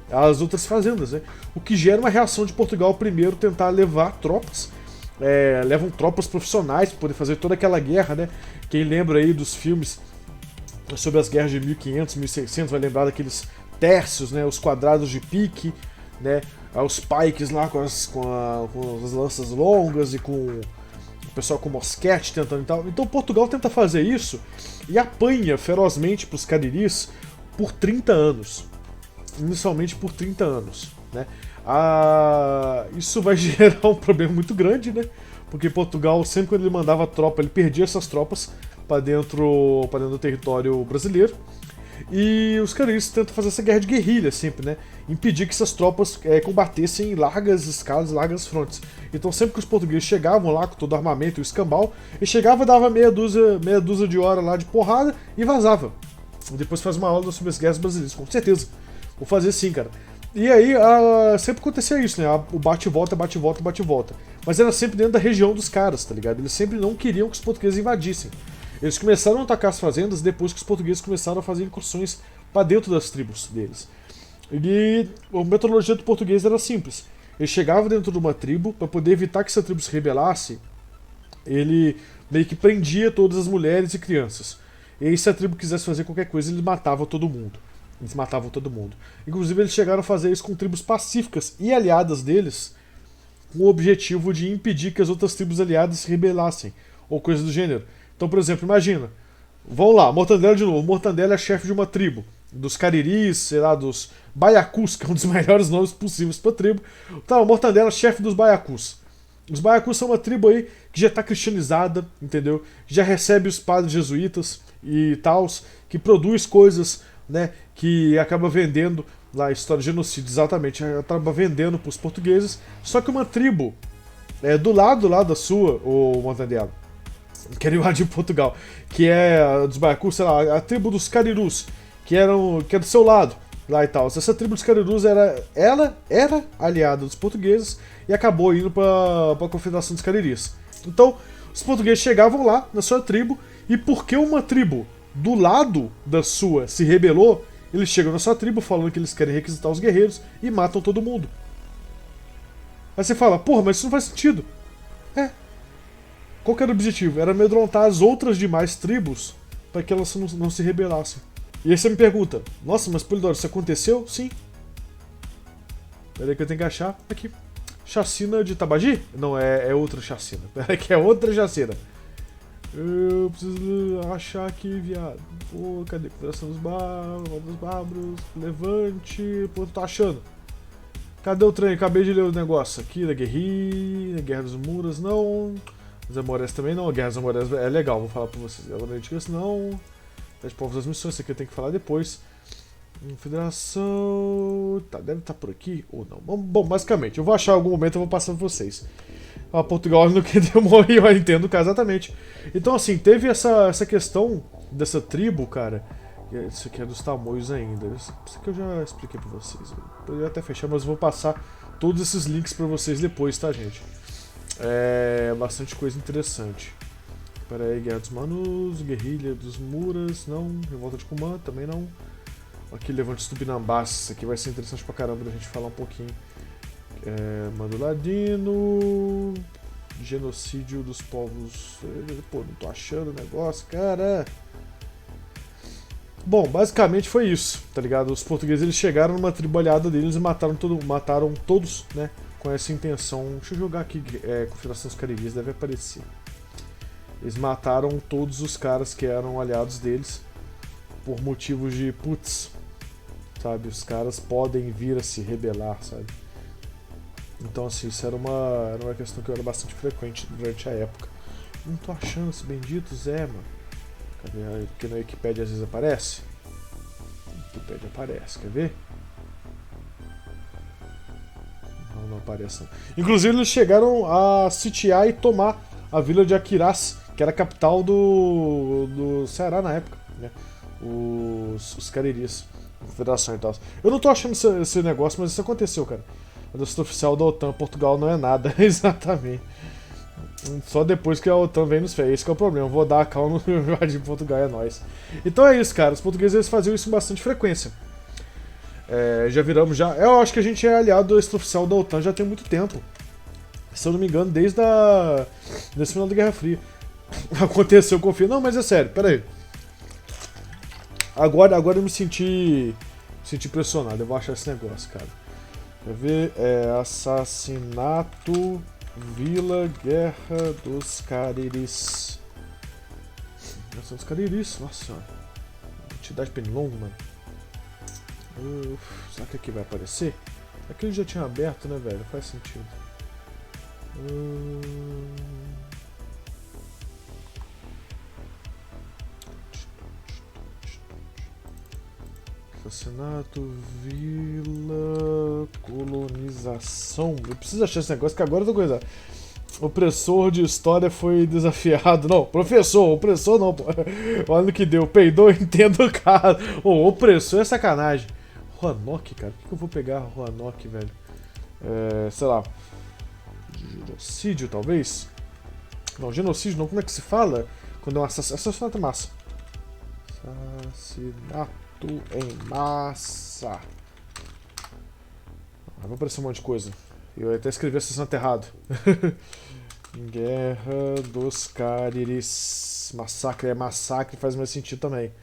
Speaker 1: as outras fazendas, né? O que gera uma reação de Portugal primeiro tentar levar tropas, levam tropas profissionais para poder fazer toda aquela guerra, né? Quem lembra aí dos filmes sobre as guerras de 1500, 1600 vai lembrar daqueles tércios, né? Os quadrados de pique, né? Os pikes lá com as lanças longas e com o pessoal com mosquete tentando e tal. Então Portugal tenta fazer isso e apanha ferozmente para os Cariris por 30 anos. Inicialmente por 30 anos, né? Isso vai gerar um problema muito grande, né? Porque Portugal, sempre quando ele mandava tropa, ele perdia essas tropas para dentro do território brasileiro. E os Cariris tentam fazer essa guerra de guerrilha sempre, né? Impedir que essas tropas combatessem em largas escalas, largas frontes. Então sempre que os portugueses chegavam lá com todo o armamento e o escambau, eles chegavam e davam meia dúzia de hora lá de porrada e vazava. Depois faz uma aula sobre as guerras brasileiras, com certeza. Vou fazer sim, cara. E aí, sempre acontecia isso, né? O bate e volta, bate e volta, bate e volta. Mas era sempre dentro da região dos caras, tá ligado? Eles sempre não queriam que os portugueses invadissem. Eles começaram a atacar as fazendas depois que os portugueses começaram a fazer incursões para dentro das tribos deles. E a metodologia do português era simples. Ele chegava dentro de uma tribo, para poder evitar que essa tribo se rebelasse, ele meio que prendia todas as mulheres e crianças. E aí, se a tribo quisesse fazer qualquer coisa, ele matava todo mundo. Eles matavam todo mundo. Inclusive, eles chegaram a fazer isso com tribos pacíficas e aliadas deles, com o objetivo de impedir que as outras tribos aliadas se rebelassem, ou coisa do gênero. Então, por exemplo, imagina, vamos lá, Mortandela de novo. Mortandela é chefe de uma tribo, dos Cariris, sei lá, dos Baiacus, que é um dos melhores nomes possíveis para tribo. Tá, Mortandela é chefe dos Baiacus. Os Baiacus são uma tribo aí que já está cristianizada, entendeu? Já recebe os padres jesuítas e tals, que produz coisas, né, que acaba vendendo lá a história de genocídio, exatamente, acaba vendendo para os portugueses. Só que uma tribo do lado lá da sua, o Mortandela, que era lá de Portugal, que é a dos Baiacus, sei lá, a tribo dos Carirus, que é do seu lado, lá e tal. Essa tribo dos Carirus era aliada dos portugueses e acabou indo para a Confederação dos Cariris. Então, os portugueses chegavam lá na sua tribo, e porque uma tribo do lado da sua se rebelou, eles chegam na sua tribo falando que eles querem requisitar os guerreiros e matam todo mundo. Aí você fala, porra, mas isso não faz sentido. Qual que era o objetivo? Era amedrontar as outras demais tribos para que elas não se rebelassem. E aí você me pergunta, nossa, mas Polidoro, isso aconteceu? Sim. Peraí que eu tenho que achar aqui. Chacina de Tabagi? Não, é outra chacina. Peraí que é outra chacina. Eu preciso achar aqui, viado. Pô, cadê? Confederação dos Bárbaros, Levante. Pô, tô achando. Cadê o trem? Acabei de ler o negócio aqui da guerrilha, Guerra dos Muras, não. Os Amores também não. A Guerra dos Amores é legal, vou falar pra vocês. Guerra dos não. Dez Povos das Missões, isso aqui eu tenho que falar depois. Federação... Tá, deve estar por aqui ou não. Bom, basicamente, eu vou achar algum momento e eu vou passar pra vocês. Portugal no que demorou, eu entendo o caso exatamente. Então, assim, teve essa questão dessa tribo, cara. Isso aqui é dos tamoios ainda. Isso aqui eu já expliquei pra vocês. Eu poderia até fechar, mas eu vou passar todos esses links pra vocês depois, tá, gente? É bastante coisa interessante. Pera aí, Guerra dos Manus, Guerrilha dos Muras, não. Revolta de Cumã, também não. Aqui, Levante dos Tupinambás. Isso aqui vai ser interessante pra caramba da gente falar um pouquinho. Mando Ladino. Genocídio dos povos. Pô, não tô achando o negócio, cara. Bom, basicamente foi isso, tá ligado? Os portugueses eles chegaram numa tribalhada deles e mataram todos, né? Com essa intenção. Deixa eu jogar aqui, Confederação dos Cariris, deve aparecer. Eles mataram todos os caras que eram aliados deles por motivos de, putz, sabe? Os caras podem vir a se rebelar, sabe? Então, assim, isso era uma questão que era bastante frequente durante a época. Não tô achando esse bendito Zé, mano. Cadê? Porque na Wikipedia às vezes aparece. Na Wikipedia aparece, quer ver? Não aparece não. Inclusive eles chegaram a sitiar e tomar a vila de Aquiraz, que era a capital do Ceará na época, né? Os Cariris, Confederação e tal. Eu não tô achando esse negócio, mas isso aconteceu, cara. A lista oficial da OTAN, Portugal não é nada, exatamente. Só depois que a OTAN vem nos fez. Esse que é o problema. Eu vou dar a calma no invadir Portugal, é nóis. Então é isso, cara. Os portugueses eles faziam isso com bastante frequência. Já viramos já. Eu acho que a gente é aliado extraoficial da OTAN já tem muito tempo. Se eu não me engano, desde o final da Guerra Fria. Aconteceu, confio. Não, mas é sério, pera aí. Agora eu me senti pressionado. Eu vou achar esse negócio, cara. Quer ver? Assassinato, Vila, Guerra dos Cariris. Guerra dos Cariris, nossa senhora. Entidade Penilongo, mano. Será que aqui vai aparecer? Aqui eu já tinha aberto, né, velho? Faz sentido. Assassinato, vila, colonização. Eu preciso achar esse negócio que agora eu tô coisando. Opressor de história foi desafiado. Não, professor, opressor não, pô. Olha no que deu. Peidou, entendo o cara. Opressor é sacanagem. Roanoke, cara. Por que eu vou pegar Roanoke, velho? Sei lá. Genocídio, talvez? Não, genocídio não. Como é que se fala? Quando é um assassinato em massa. Assassinato em massa. Vai aparecer um monte de coisa. Eu até escrevi assassinato errado. Guerra dos Cariris. Massacre é massacre, faz mais sentido também.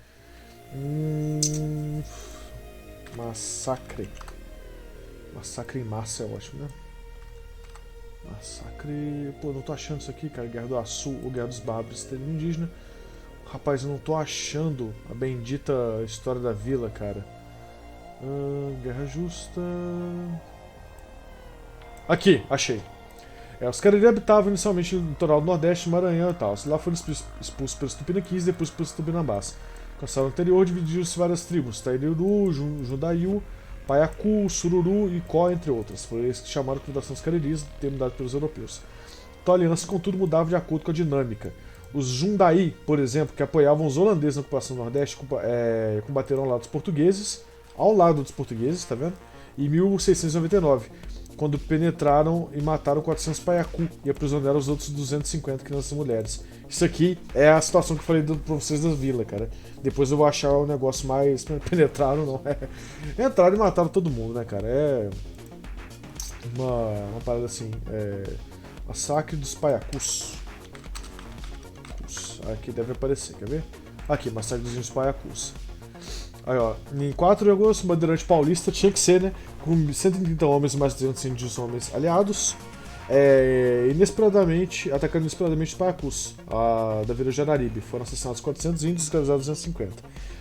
Speaker 1: Massacre. Massacre em massa é ótimo, né? Massacre. Pô, não tô achando isso aqui, cara. Guerra do Açu ou Guerra dos Bárbaros, termo indígena. Rapaz, eu não tô achando a bendita história da vila, cara. Guerra Justa. Aqui, achei. Os Cariri habitavam inicialmente no litoral do Nordeste, Maranhão e tal. Lá foram expulsos pelos Tupiniquins e depois pelos Tupinambás. Com a sala anterior, dividiram-se várias tribos: Tairuru, Jundaiu, Paiacu, Sururu e Có, entre outras. Foi eles que chamaram a Confederação dos Cariris, termo dado pelos europeus. Então a aliança, contudo, mudava de acordo com a dinâmica. Os Jundaí, por exemplo, que apoiavam os holandeses na ocupação do Nordeste, combateram ao lado dos portugueses, tá vendo? Em 1699, quando penetraram e mataram 400 Paiacu e aprisionaram os outros 250 crianças e mulheres. Isso aqui é a situação que eu falei pra vocês da vila, cara. Depois eu vou achar o negócio mais... Penetraram, não é? Entraram e mataram todo mundo, né, cara? É uma parada assim. Massacre dos Paiacus. Aqui deve aparecer, quer ver? Aqui, Massacre dos Paiacus. Aí, ó, em 4 de agosto, o bandeirante paulista tinha que ser, né? Com 130 homens e mais 300 índios homens aliados. atacando inesperadamente os Payacus da Vila Janaribe. Foram assassinados 400 índios e escravizados 250.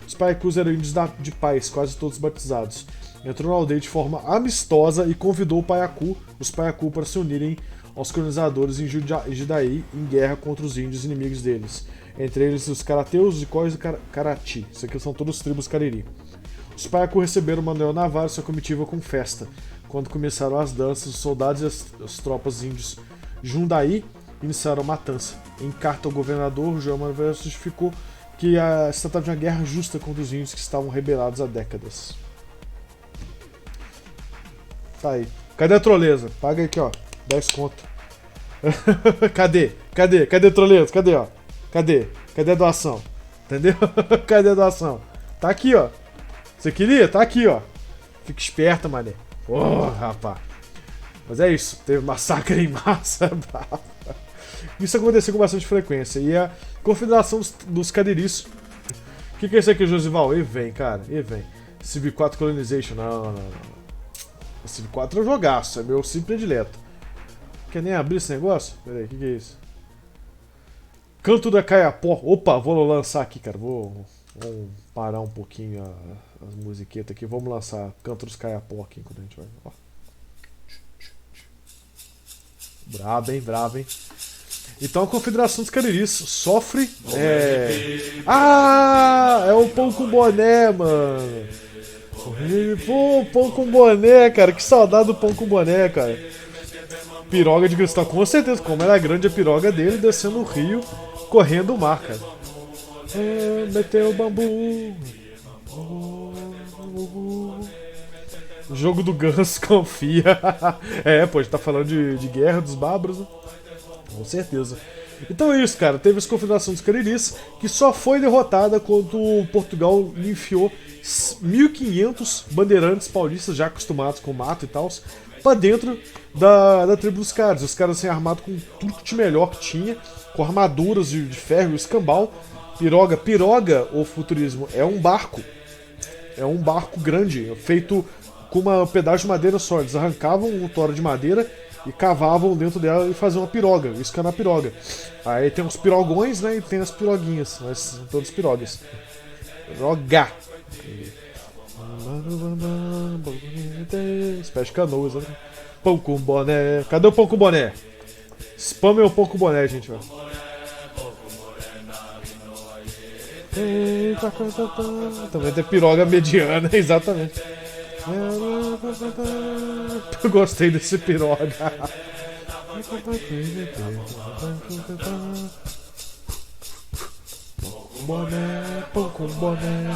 Speaker 1: Os Payacus eram índios de paz, quase todos batizados. Entrou na aldeia de forma amistosa e convidou os Payacus para se unirem aos colonizadores em Judaí em guerra contra os índios inimigos deles. Entre eles os Carateus, os Icós e Carati. Isso aqui são todas tribos Cariri. Os Payacus receberam Manuel Navarro e sua comitiva com festa. Quando começaram as danças, os soldados e as tropas índios Jundaí iniciaram a matança. Em carta ao governador, João Manuel justificou que se tratava de uma guerra justa contra os índios que estavam rebelados há décadas. Tá aí. Cadê a troleza? Paga aqui, ó. 10 conto. Cadê? Troleza? Cadê, ó? Cadê a doação? Entendeu? Cadê a doação? Tá aqui, ó. Você queria? Tá aqui, ó. Fica esperto, mané. Rapaz. Mas é isso. Teve massacre em massa. Isso aconteceu com bastante frequência. E a Confederação dos Cariris. O que é isso aqui, Josival? E vem, cara. E vem. Civ 4 Colonization. Não. Civ 4 é um jogaço. É meu Civ predileto. Quer nem abrir esse negócio? Pera aí, o que é isso? Canto da Caiapó. Opa, vou lançar aqui, cara. Vamos parar um pouquinho as musiquetas aqui. Vamos lançar Canto dos Caiapó aqui quando a gente vai. Ó. Brabo, hein? Então a Confederação dos Cariris sofre. É o pão com boné, mano. Pô, pão com boné, cara. Que saudade do pão com boné, cara. Piroga de cristal, com certeza. Como era grande a piroga dele, descendo o rio, correndo o mar, cara. Meteu o bambu. Jogo do Ganso, confia. Pô, a gente tá falando de guerra dos bárbaros, né? Com certeza. Então é isso, cara. Teve a Confederação dos Cariris, que só foi derrotada quando Portugal enfiou 1.500 bandeirantes paulistas, já acostumados com mato e tal, pra dentro da tribo dos caras. Os caras assim, armados com tudo que de melhor que tinha, com armaduras de ferro e escambau. Piroga, ou futurismo, é um barco. É um barco grande, feito com um pedaço de madeira só. Eles arrancavam um toro de madeira e cavavam dentro dela e faziam uma piroga. Isso que é na piroga. Aí tem os pirogões, né? E tem as piroguinhas. Mas são todas pirogas. Piroga. Espécie de canoas, né? Pão com boné. Cadê o pão com boné? Spam é o pão com boné, gente. Ó. Também tem piroga mediana, exatamente. Eu gostei desse piroga. Pão com boné.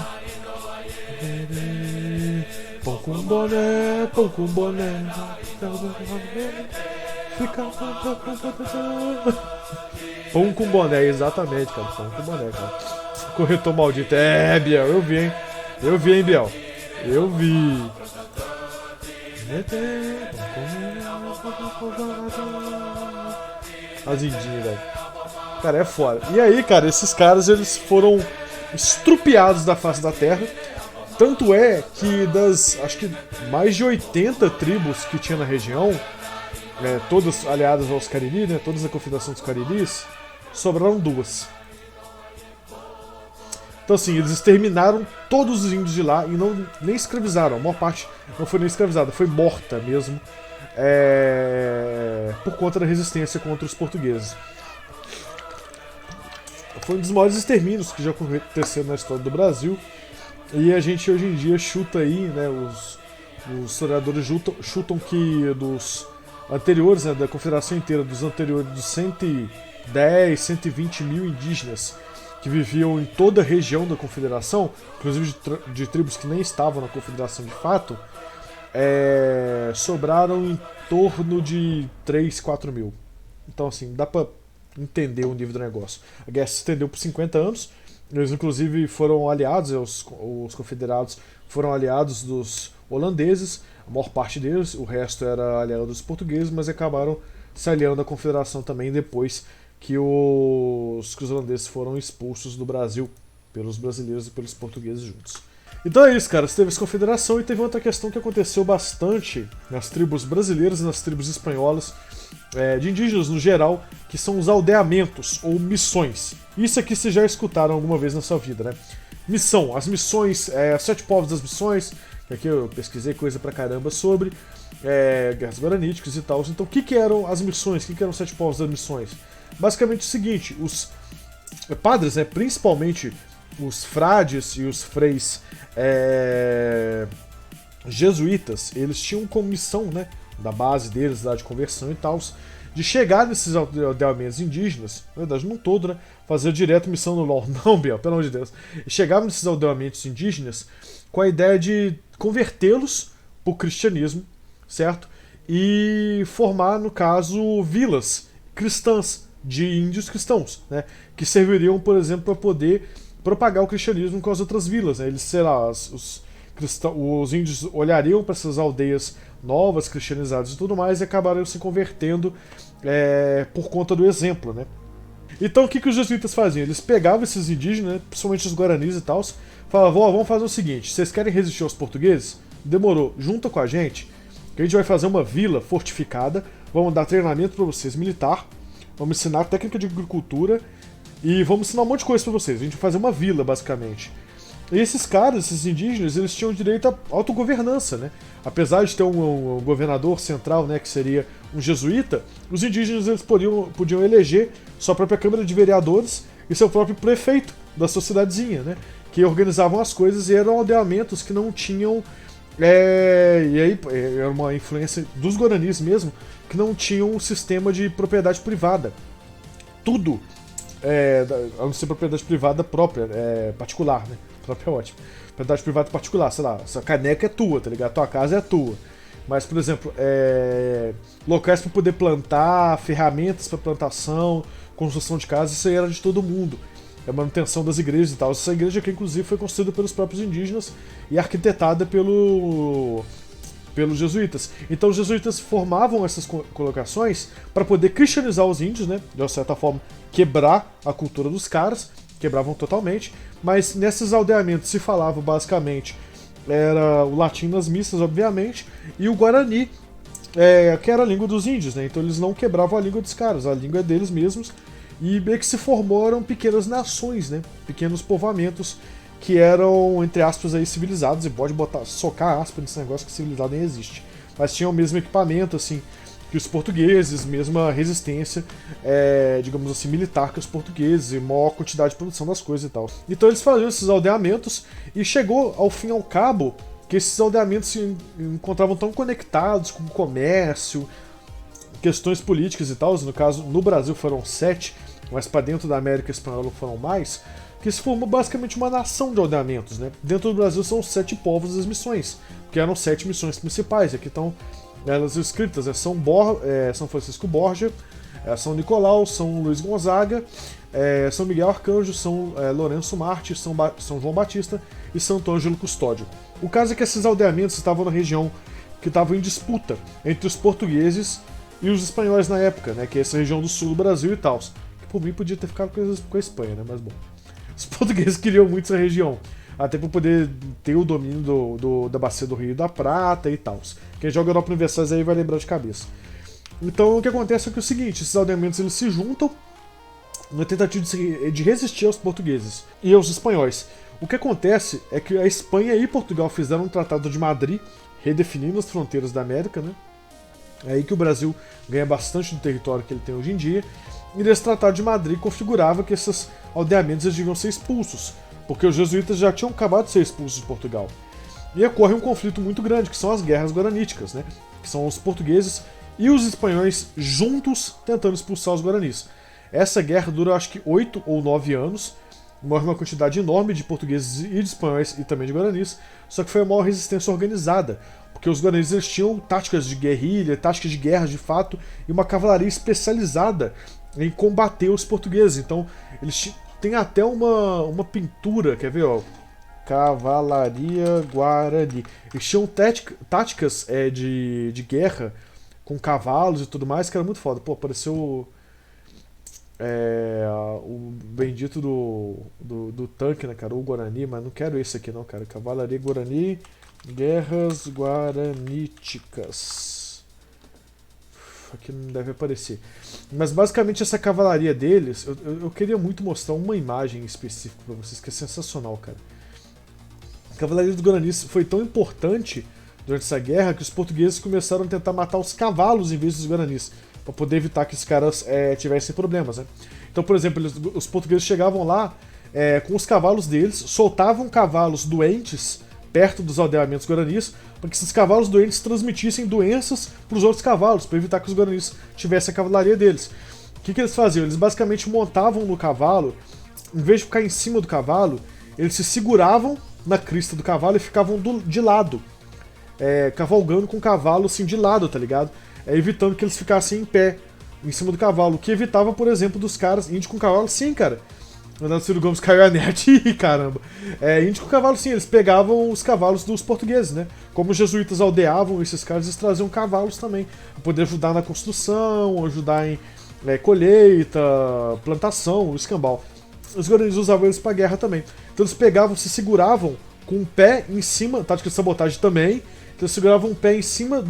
Speaker 1: Pão com boné. Pão com boné, exatamente, cara. Pão com boné, cara. Corretor maldito. Biel, eu vi, hein, Biel. Eu vi. As indinhas, velho. Cara, é foda. E aí, cara, esses caras, eles foram estrupiados da face da terra. Tanto é que acho que mais de 80 tribos que tinha na região, todas aliadas aos Cariri, né, todas da Confederação dos Cariris, sobraram 2. Então assim, eles exterminaram todos os índios de lá e nem escravizaram. A maior parte não foi nem escravizada, foi morta mesmo, por conta da resistência contra os portugueses. Foi um dos maiores extermínios que já aconteceram na história do Brasil. E a gente hoje em dia chuta aí, né, os historiadores chutam que dos anteriores, né, da confederação inteira, dos anteriores, dos 110, 120 mil indígenas que viviam em toda a região da confederação, inclusive de tribos que nem estavam na confederação de fato, sobraram em torno de 3, 4 mil. Então assim, dá pra entender o nível do negócio. A guerra se estendeu por 50 anos. Eles inclusive foram aliados, os confederados foram aliados dos holandeses, a maior parte deles, o resto era aliado dos portugueses, mas acabaram se aliando à confederação também depois que os holandeses foram expulsos do Brasil pelos brasileiros e pelos portugueses juntos. Então é isso, cara, teve essa confederação e teve outra questão que aconteceu bastante nas tribos brasileiras e nas tribos espanholas, de indígenas no geral, que são os aldeamentos ou missões. Isso aqui vocês já escutaram alguma vez na sua vida, né? Missão, as missões, os 7 povos das missões, que aqui eu pesquisei coisa pra caramba sobre, guerras guaraníticas e tal. Então o que eram as missões, o que eram os 7 povos das missões? Basicamente o seguinte, os padres, né, principalmente os frades e os freis jesuítas, eles tinham como missão, né, da base deles, lá de conversão e tal, de chegar nesses aldeamentos indígenas, na verdade não todo, né, fazer direto missão no LoL, não, Biel, pelo amor de Deus, chegavam nesses aldeamentos indígenas com a ideia de convertê-los para o cristianismo, certo? E formar, no caso, vilas cristãs, de índios cristãos, né, que serviriam, por exemplo, para poder propagar o cristianismo com as outras vilas, né? Eles, sei lá, os índios olhariam para essas aldeias novas, cristianizadas e tudo mais, e acabariam se convertendo por conta do exemplo, né? Então o que os jesuítas faziam? Eles pegavam esses indígenas, né, principalmente os guaranis e tal, falavam, vamos fazer o seguinte, vocês querem resistir aos portugueses? Demorou, junta com a gente, que a gente vai fazer uma vila fortificada, vamos dar treinamento para vocês militar, vamos ensinar técnica de agricultura e vamos ensinar um monte de coisa para vocês. A gente vai fazer uma vila, basicamente. E esses caras, esses indígenas, eles tinham direito à autogovernança, né? Apesar de ter um governador central, né, que seria um jesuíta, os indígenas eles podiam eleger sua própria Câmara de Vereadores e seu próprio prefeito da sua cidadezinha, né? Que organizavam as coisas e eram aldeamentos que não tinham... e aí era uma influência dos guaranis mesmo, que não tinham um sistema de propriedade privada. Tudo, a não ser propriedade privada própria, particular, né? Própria é ótimo. Propriedade privada particular, sei lá, essa caneca é tua, tá ligado? Tua casa é tua. Mas, por exemplo, locais para poder plantar, ferramentas para plantação, construção de casas, isso aí era de todo mundo. A manutenção das igrejas e tal. Essa igreja aqui, inclusive, foi construída pelos próprios indígenas e arquitetada pelos jesuítas. Então os jesuítas formavam essas colocações para poder cristianizar os índios, né? De uma certa forma, quebrar a cultura dos caras, quebravam totalmente, mas nesses aldeamentos se falava basicamente era o latim nas missas, obviamente, e o guarani, que era a língua dos índios, né? Então eles não quebravam a língua dos caras, a língua é deles mesmos, e meio que se formaram pequenas nações, né? Pequenos povoamentos que eram, entre aspas, aí, civilizados, e pode socar aspas nesse negócio que civilizado nem existe. Mas tinham o mesmo equipamento, assim, que os portugueses, mesma resistência, digamos assim, militar que os portugueses, e maior quantidade de produção das coisas e tal. Então eles faziam esses aldeamentos, e chegou ao fim e ao cabo que esses aldeamentos se encontravam tão conectados com o comércio, questões políticas e tal. No caso, no Brasil foram 7, mas para dentro da América Espanhola foram mais, que se formou basicamente uma nação de aldeamentos, né? Dentro do Brasil são os 7 povos das missões, que eram 7 missões principais. Aqui estão elas escritas, São Francisco Borja, São Nicolau, São Luís Gonzaga, São Miguel Arcanjo, São Lourenço Mártir, São João Batista e Santo Ângelo Custódio. O caso é que esses aldeamentos estavam na região que estavam em disputa entre os portugueses e os espanhóis na época, né? Que é essa região do sul do Brasil e tal. Que por mim podia ter ficado com a Espanha, né? Mas bom. Os portugueses queriam muito essa região, até para poder ter o domínio da bacia do Rio da Prata e tal. Quem joga Europa Universais aí vai lembrar de cabeça. Então o que acontece é que é o seguinte, esses aldeamentos eles se juntam na tentativa de resistir aos portugueses e aos espanhóis. O que acontece é que a Espanha e Portugal fizeram um Tratado de Madrid, redefinindo as fronteiras da América, né? É aí que o Brasil ganha bastante do território que ele tem hoje em dia. E nesse Tratado de Madrid configurava que esses aldeamentos eles deviam ser expulsos, porque os jesuítas já tinham acabado de ser expulsos de Portugal. E ocorre um conflito muito grande, que são as guerras guaraníticas, né? Que são os portugueses e os espanhóis juntos tentando expulsar os guaranis. Essa guerra dura acho que 8 ou 9 anos, morre uma quantidade enorme de portugueses e de espanhóis e também de guaranis, só que foi a maior resistência organizada, porque os guaranis eles tinham táticas de guerrilha, táticas de guerra de fato, e uma cavalaria especializada em combater os portugueses. Então eles têm até uma pintura, quer ver, ó? Cavalaria Guarani. Eles tinham táticas de guerra com cavalos e tudo mais, que era muito foda. Pô, apareceu o bendito do tanque, né, cara? O Guarani, mas não quero esse aqui não, cara. Cavalaria Guarani, Guerras Guaraníticas. aqui não deve aparecer. Mas basicamente essa cavalaria deles, eu queria muito mostrar uma imagem específica pra vocês, que é sensacional, cara. A cavalaria dos Guaranis foi tão importante durante essa guerra que os portugueses começaram a tentar matar os cavalos em vez dos Guaranis, pra poder evitar que os caras tivessem problemas, né? Então, por exemplo, os portugueses chegavam lá com os cavalos deles, soltavam cavalos doentes perto dos aldeamentos guaranis, para que esses cavalos doentes transmitissem doenças para os outros cavalos, para evitar que os guaranis tivessem a cavalaria deles. O que eles faziam? Eles basicamente montavam no cavalo, em vez de ficar em cima do cavalo, eles se seguravam na crista do cavalo e ficavam de lado, cavalgando com o cavalo assim de lado, tá ligado? Evitando que eles ficassem em pé, em cima do cavalo, o que evitava, por exemplo, dos caras, índio com cavalo, sim, cara. O Ciro Gomes caiu a net, ih, caramba. Índio com cavalo, sim, eles pegavam os cavalos dos portugueses, né? Como os jesuítas aldeavam esses caras, eles traziam cavalos também, pra poder ajudar na construção, ajudar em colheita, plantação, escambau. Os guaranis usavam eles pra guerra também. Então eles pegavam, se seguravam com o pé em cima, tática de sabotagem também, então eles seguravam o pé em cima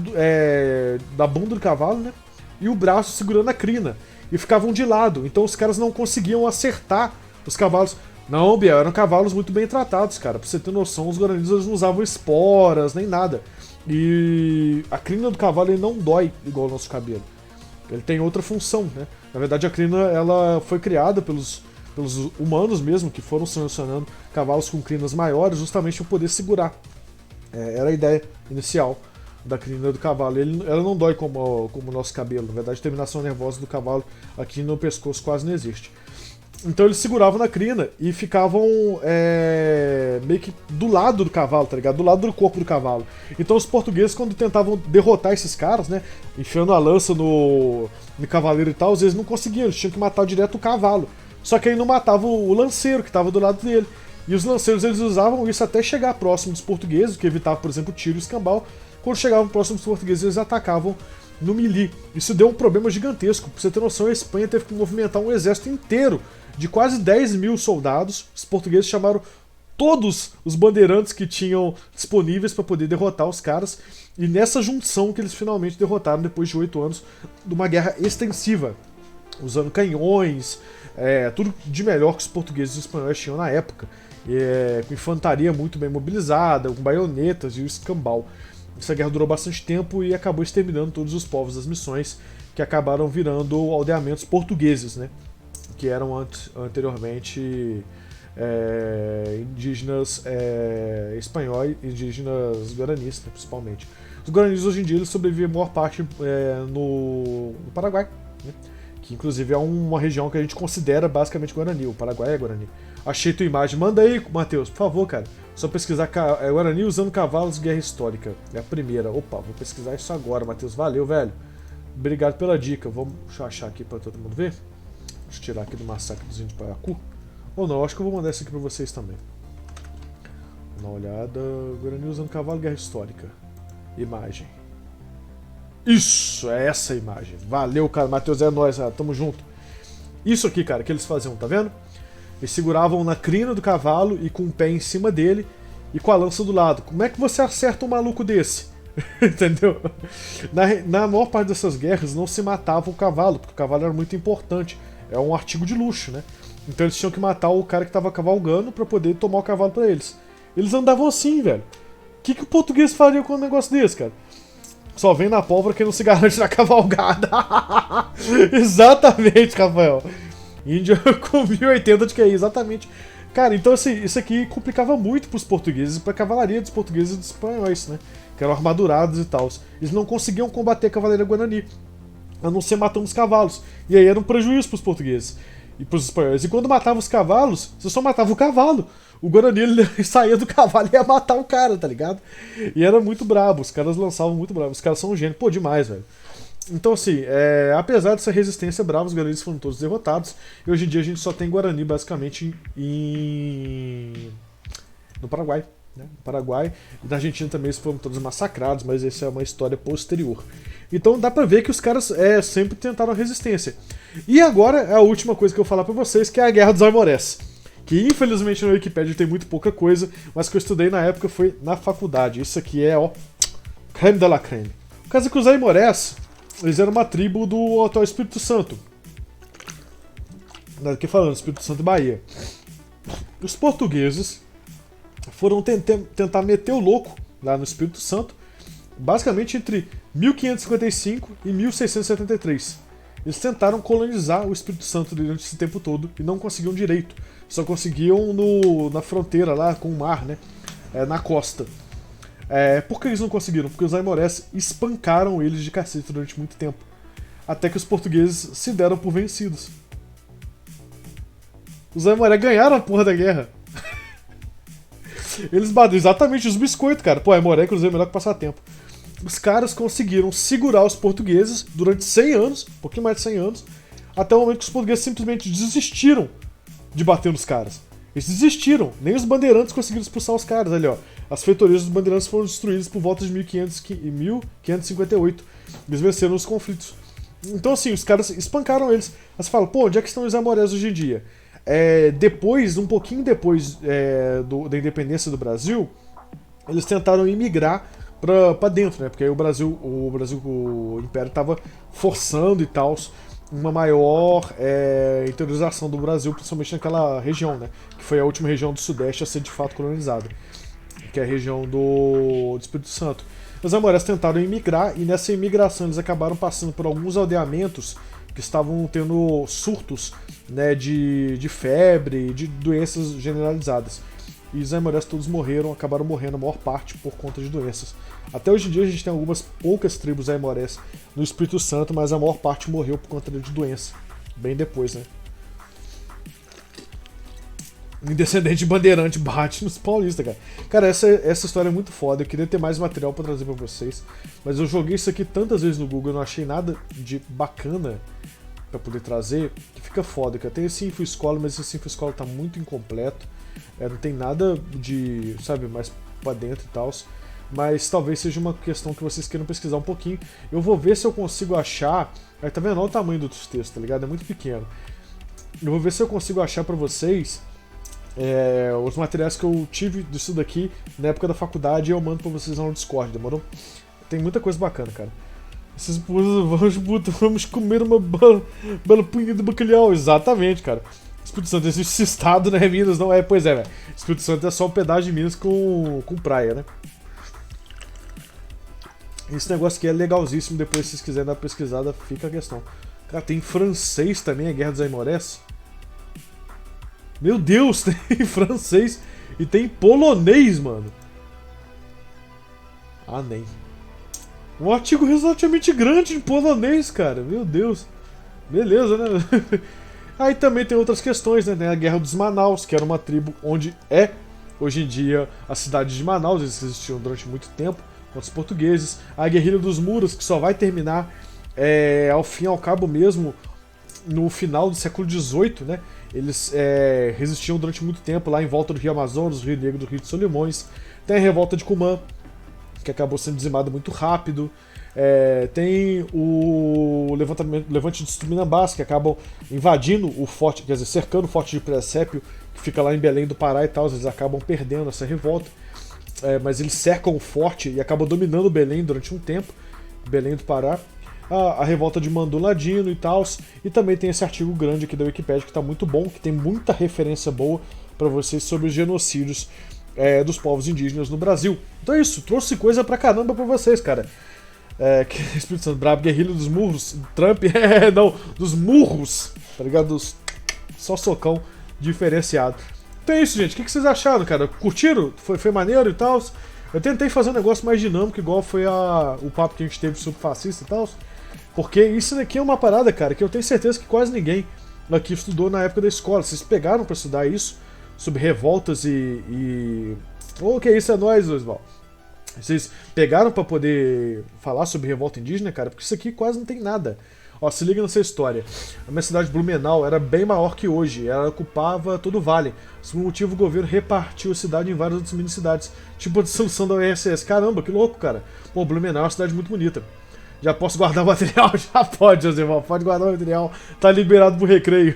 Speaker 1: da bunda do cavalo, né? E o braço segurando a crina. E ficavam de lado, então os caras não conseguiam acertar os cavalos. Não, Biel, eram cavalos muito bem tratados, cara. Pra você ter noção, os guaranis não usavam esporas, nem nada. E a crina do cavalo ele não dói igual o nosso cabelo. Ele tem outra função, né? Na verdade, a crina ela foi criada pelos humanos mesmo, que foram selecionando cavalos com crinas maiores, justamente para poder segurar. Era a ideia inicial da crina do cavalo. Ela não dói como o nosso cabelo. Na verdade, a terminação nervosa do cavalo aqui no pescoço quase não existe. Então eles seguravam na crina e ficavam meio que do lado do cavalo, tá ligado? Do lado do corpo do cavalo. Então os portugueses, quando tentavam derrotar esses caras, né? Enfiando a lança no cavaleiro e tal, às vezes não conseguiam, eles tinham que matar direto o cavalo. Só que aí não matavam o lanceiro, que estava do lado dele. E os lanceiros eles usavam isso até chegar próximo dos portugueses, o que evitava, por exemplo, tiro e escambau. Quando chegavam próximos dos portugueses, eles atacavam no melee. Isso deu um problema gigantesco. Pra você ter noção, a Espanha teve que movimentar um exército inteiro de quase 10 mil soldados. Os portugueses chamaram todos os bandeirantes que tinham disponíveis para poder derrotar os caras. E nessa junção que eles finalmente derrotaram depois de 8 anos de uma guerra extensiva, usando canhões, tudo de melhor que os portugueses e os espanhóis tinham na época. Com infantaria muito bem mobilizada, com baionetas e o escambau. Essa guerra durou bastante tempo e acabou exterminando todos os povos das missões, que acabaram virando aldeamentos portugueses, né? Que eram anteriormente indígenas espanhóis, indígenas guaranis, né, principalmente. Os guaranis hoje em dia eles sobrevivem a maior parte no Paraguai, né? Que inclusive é uma região que a gente considera basicamente Guarani. O Paraguai é Guarani. Achei tua imagem. Manda aí, Matheus, por favor, cara. Só pesquisar Guarani usando cavalos de guerra histórica. É a primeira. Opa, vou pesquisar isso agora, Matheus. Valeu, velho. Obrigado pela dica. Vamos achar aqui pra todo mundo ver. Deixa eu tirar aqui do massacre dos índios de Paracu. Ou não, acho que eu vou mandar isso aqui pra vocês também. Dá uma olhada. Guarani usando cavalo de guerra histórica. Imagem. Isso, é essa a imagem. Valeu, cara. Matheus, é nóis, cara. Tamo junto. Isso aqui, cara, que eles faziam, tá vendo? Eles seguravam na crina do cavalo e com o pé em cima dele e com a lança do lado. Como é que você acerta um maluco desse? Entendeu? Na maior parte dessas guerras não se matava o cavalo, porque o cavalo era muito importante. É um artigo de luxo, né? Então eles tinham que matar o cara que tava cavalgando pra poder tomar o cavalo pra eles. Eles andavam assim, velho. O que o português faria com um negócio desse, cara? Só vem na pólvora quem não se garante na cavalgada. Exatamente, Rafael. Índia com 1080 de QI, exatamente. Cara, então assim, isso aqui complicava muito pros portugueses e pra cavalaria dos portugueses e dos espanhóis, né? Que eram armadurados e tal. Eles não conseguiam combater a cavalaria Guarani, a não ser matando os cavalos. E aí era um prejuízo pros portugueses e pros espanhóis. E quando matava os cavalos, você só matava o cavalo. O Guarani ele saía do cavalo e ia matar o cara, tá ligado? E era muito brabo, os caras lançavam muito brabo. Os caras são um gênio, pô, demais, velho. Então, assim, apesar dessa resistência brava, os guaranis foram todos derrotados. E hoje em dia a gente só tem Guarani, basicamente, no Paraguai. Né? No Paraguai e na Argentina também eles foram todos massacrados, mas essa é uma história posterior. Então dá pra ver que os caras sempre tentaram a resistência. E agora é a última coisa que eu vou falar pra vocês, que é a Guerra dos Aimorés. Que infelizmente na Wikipedia tem muito pouca coisa, mas que eu estudei na época foi na faculdade. Isso aqui é, ó, creme de la creme. O caso é que os Aimorés, eles eram uma tribo do atual Espírito Santo. Aqui falando, Espírito Santo e Bahia. Os portugueses foram tentar meter o louco lá no Espírito Santo, basicamente entre 1555 e 1673. Eles tentaram colonizar o Espírito Santo durante esse tempo todo e não conseguiam direito. Só conseguiam na fronteira lá com o mar, né? Na costa. Por que eles não conseguiram? Porque os aimorés espancaram eles de cacete durante muito tempo. Até que os portugueses se deram por vencidos. Os aimorés ganharam a porra da guerra. Eles bateram exatamente os biscoitos, cara. Pô, aimoré inclusive é melhor que passar tempo. Os caras conseguiram segurar os portugueses durante 100 anos, um pouquinho mais de 100 anos, até o momento que os portugueses simplesmente desistiram de bater nos caras. Eles desistiram, nem os bandeirantes conseguiram expulsar os caras ali, ó. As feitorias dos bandeirantes foram destruídas por volta de 1558. Eles venceram os conflitos. Então assim, os caras espancaram eles. Aí você fala, pô, onde é que estão os aimorés hoje em dia? Um pouquinho depois da independência do Brasil, eles tentaram imigrar pra dentro, né? Porque aí o Império tava forçando e tal uma maior interiorização do Brasil, principalmente naquela região, né? Que foi a última região do Sudeste a ser de fato colonizada, que é a região do Espírito Santo. Os aimorés tentaram imigrar e nessa imigração eles acabaram passando por alguns aldeamentos que estavam tendo surtos, né, de febre, de doenças generalizadas. E os aimorés todos acabaram morrendo, a maior parte por conta de doenças. Até hoje em dia a gente tem algumas poucas tribos aimorés no Espírito Santo, mas a maior parte morreu por conta de doença. Bem depois, né? Um descendente de bandeirante bate nos paulistas, cara. Cara, essa história é muito foda. Eu queria ter mais material pra trazer pra vocês. Mas eu joguei isso aqui tantas vezes no Google, eu não achei nada de bacana pra poder trazer, que fica foda, cara. Tem esse InfoEscola, mas esse InfoEscola tá muito incompleto. Não tem nada de, sabe, mais pra dentro e tal. Mas talvez seja uma questão que vocês queiram pesquisar um pouquinho. Eu vou ver se eu consigo achar. Aí tá vendo? Olha o tamanho dos textos, tá ligado? É muito pequeno. Eu vou ver se eu consigo achar pra vocês os materiais que eu tive disso daqui na época da faculdade e eu mando pra vocês lá no Discord, demorou? Tem muita coisa bacana, cara. Vamos comer uma bela punha de bacalhau. Exatamente, cara. Espírito Santo existe esse estado, né? Minas não é. Pois é, velho. Espírito Santo é só um pedaço de Minas com praia, né? Esse negócio aqui é legalzíssimo. Depois, se vocês quiserem dar uma pesquisada, fica a questão. Cara, tem francês também, a Guerra dos Aimorés. Meu Deus, tem francês e tem polonês, mano. Ah, nem. Um artigo relativamente grande em polonês, cara. Meu Deus. Beleza, né? Aí também tem outras questões, né? Tem a Guerra dos Manaus, que era uma tribo onde hoje em dia, a cidade de Manaus. Eles existiam durante muito tempo contra os portugueses. A Guerrilha dos Muros, que só vai terminar ao fim e ao cabo mesmo no final do século XVIII, né? Eles resistiam durante muito tempo lá em volta do Rio Amazonas, do Rio Negro, do Rio de Solimões. Tem a Revolta de Cumã, que acabou sendo dizimada muito rápido. Tem o Levante de Tupinambás, que acabam invadindo o forte, quer dizer, cercando o forte de Presépio, que fica lá em Belém do Pará e tal. Eles acabam perdendo essa revolta, mas eles cercam o forte e acabam dominando Belém durante um tempo, Belém do Pará. A revolta de Mandu Ladino e tal. E também tem esse artigo grande aqui da Wikipedia que tá muito bom, que tem muita referência boa para vocês sobre os genocídios dos povos indígenas no Brasil. Então é isso, trouxe coisa pra caramba pra vocês, cara. Espírito Santo brabo, Guerrilha dos Murros, Trump, não, dos murros, tá ligado? Só socão diferenciado. Então é isso, gente. O que vocês acharam, cara? Curtiram? Foi maneiro e tal? Eu tentei fazer um negócio mais dinâmico, igual foi o papo que a gente teve sobre fascista e tal. Porque isso daqui é uma parada, cara, que eu tenho certeza que quase ninguém aqui estudou na época da escola. Vocês pegaram pra estudar isso, sobre revoltas que isso é nóis, Oswald. Vocês pegaram pra poder falar sobre revolta indígena, cara? Porque isso aqui quase não tem nada. Ó, se liga nessa história. A minha cidade de Blumenau era bem maior que hoje. Ela ocupava todo o vale. Por motivo, o governo repartiu a cidade em várias outras mini-cidades. Tipo a dissolução da URSS. Caramba, que louco, cara. Pô, Blumenau é uma cidade muito bonita. Já posso guardar o material? Já pode, José, pode guardar o material. Tá liberado pro recreio.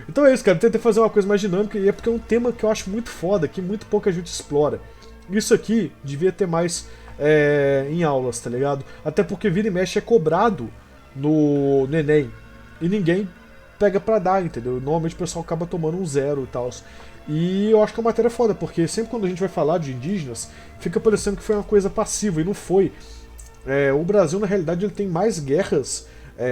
Speaker 1: Então é isso, cara. Tentei fazer uma coisa mais dinâmica e é porque é um tema que eu acho muito foda, que muito pouca gente explora. Isso aqui devia ter mais em aulas, tá ligado? Até porque vira e mexe é cobrado no Enem. E ninguém pega pra dar, entendeu? Normalmente o pessoal acaba tomando um 0 e tal. E eu acho que é uma matéria foda, porque sempre quando a gente vai falar de indígenas, fica parecendo que foi uma coisa passiva, e não foi. O Brasil, na realidade, ele tem mais guerras,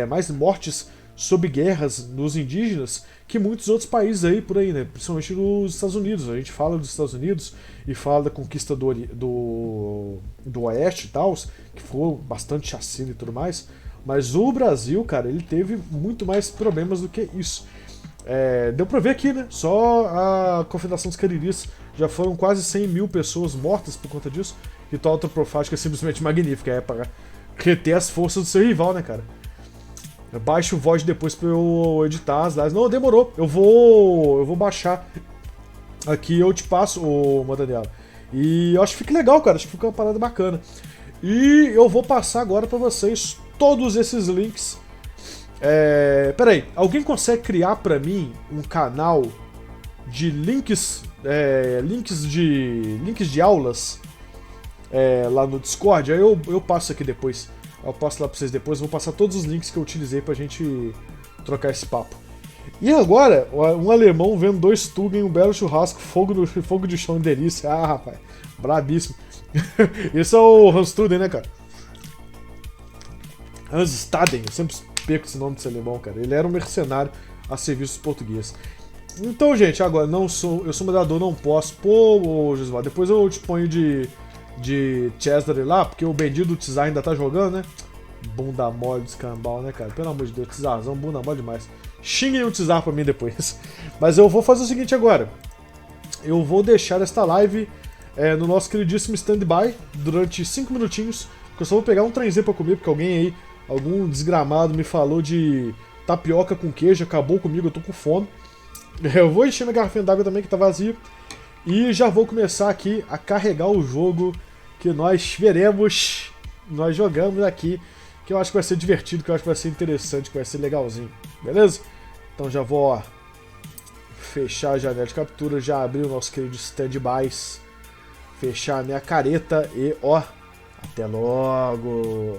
Speaker 1: mais mortes sob guerras nos indígenas que muitos outros países aí por aí, né? Principalmente nos Estados Unidos. A gente fala dos Estados Unidos e fala da conquista do Oeste e tal, que foi bastante chacina e tudo mais. Mas o Brasil, cara, ele teve muito mais problemas do que isso. Deu pra ver aqui, né? Só a Confederação dos Cariris já foram quase 100 mil pessoas mortas por conta disso. Ritual antropofágico é simplesmente magnífico. É para reter as forças do seu rival, né, cara? Baixe o VOD depois pra eu editar as lives. Não, demorou. Eu vou baixar aqui, eu te passo, ô Madaniela. E eu acho que fica legal, cara. Acho que fica uma parada bacana. E eu vou passar agora pra vocês todos esses links. Peraí, alguém consegue criar pra mim um canal de links de aulas lá no Discord? Aí eu passo aqui depois. Eu passo lá pra vocês depois. Vou passar todos os links que eu utilizei pra gente trocar esse papo. E agora, um alemão vendo 2 Tugen, um belo churrasco, fogo de chão e delícia. Ah, rapaz, brabíssimo. Esse é o Hans Studen, né, cara? Hans Staden, eu sempre perco esse nome desse alemão, cara. Ele era um mercenário a serviço português. Então, gente, agora, eu sou moderador, não posso. Pô, Josué, depois eu te ponho de Chesney lá, porque o bendito do Tsar ainda tá jogando, né? Bunda mole do escambau, né, cara? Pelo amor de Deus, Tsarzão, bunda mole demais. Xinguem o Tsar pra mim depois. Mas eu vou fazer o seguinte agora. Eu vou deixar esta live no nosso queridíssimo stand-by durante 5 minutinhos, porque eu só vou pegar um trenzinho pra comer, porque alguém aí, algum desgramado me falou de tapioca com queijo, acabou comigo, eu tô com fome. Eu vou encher minha garrafinha d'água também, que tá vazia. E já vou começar aqui a carregar o jogo que nós veremos, nós jogamos aqui, que eu acho que vai ser divertido, que eu acho que vai ser interessante, que vai ser legalzinho, beleza? Então já vou, ó, fechar a janela de captura, já abrir o nosso querido standbys, fechar a minha careta e, ó, até logo!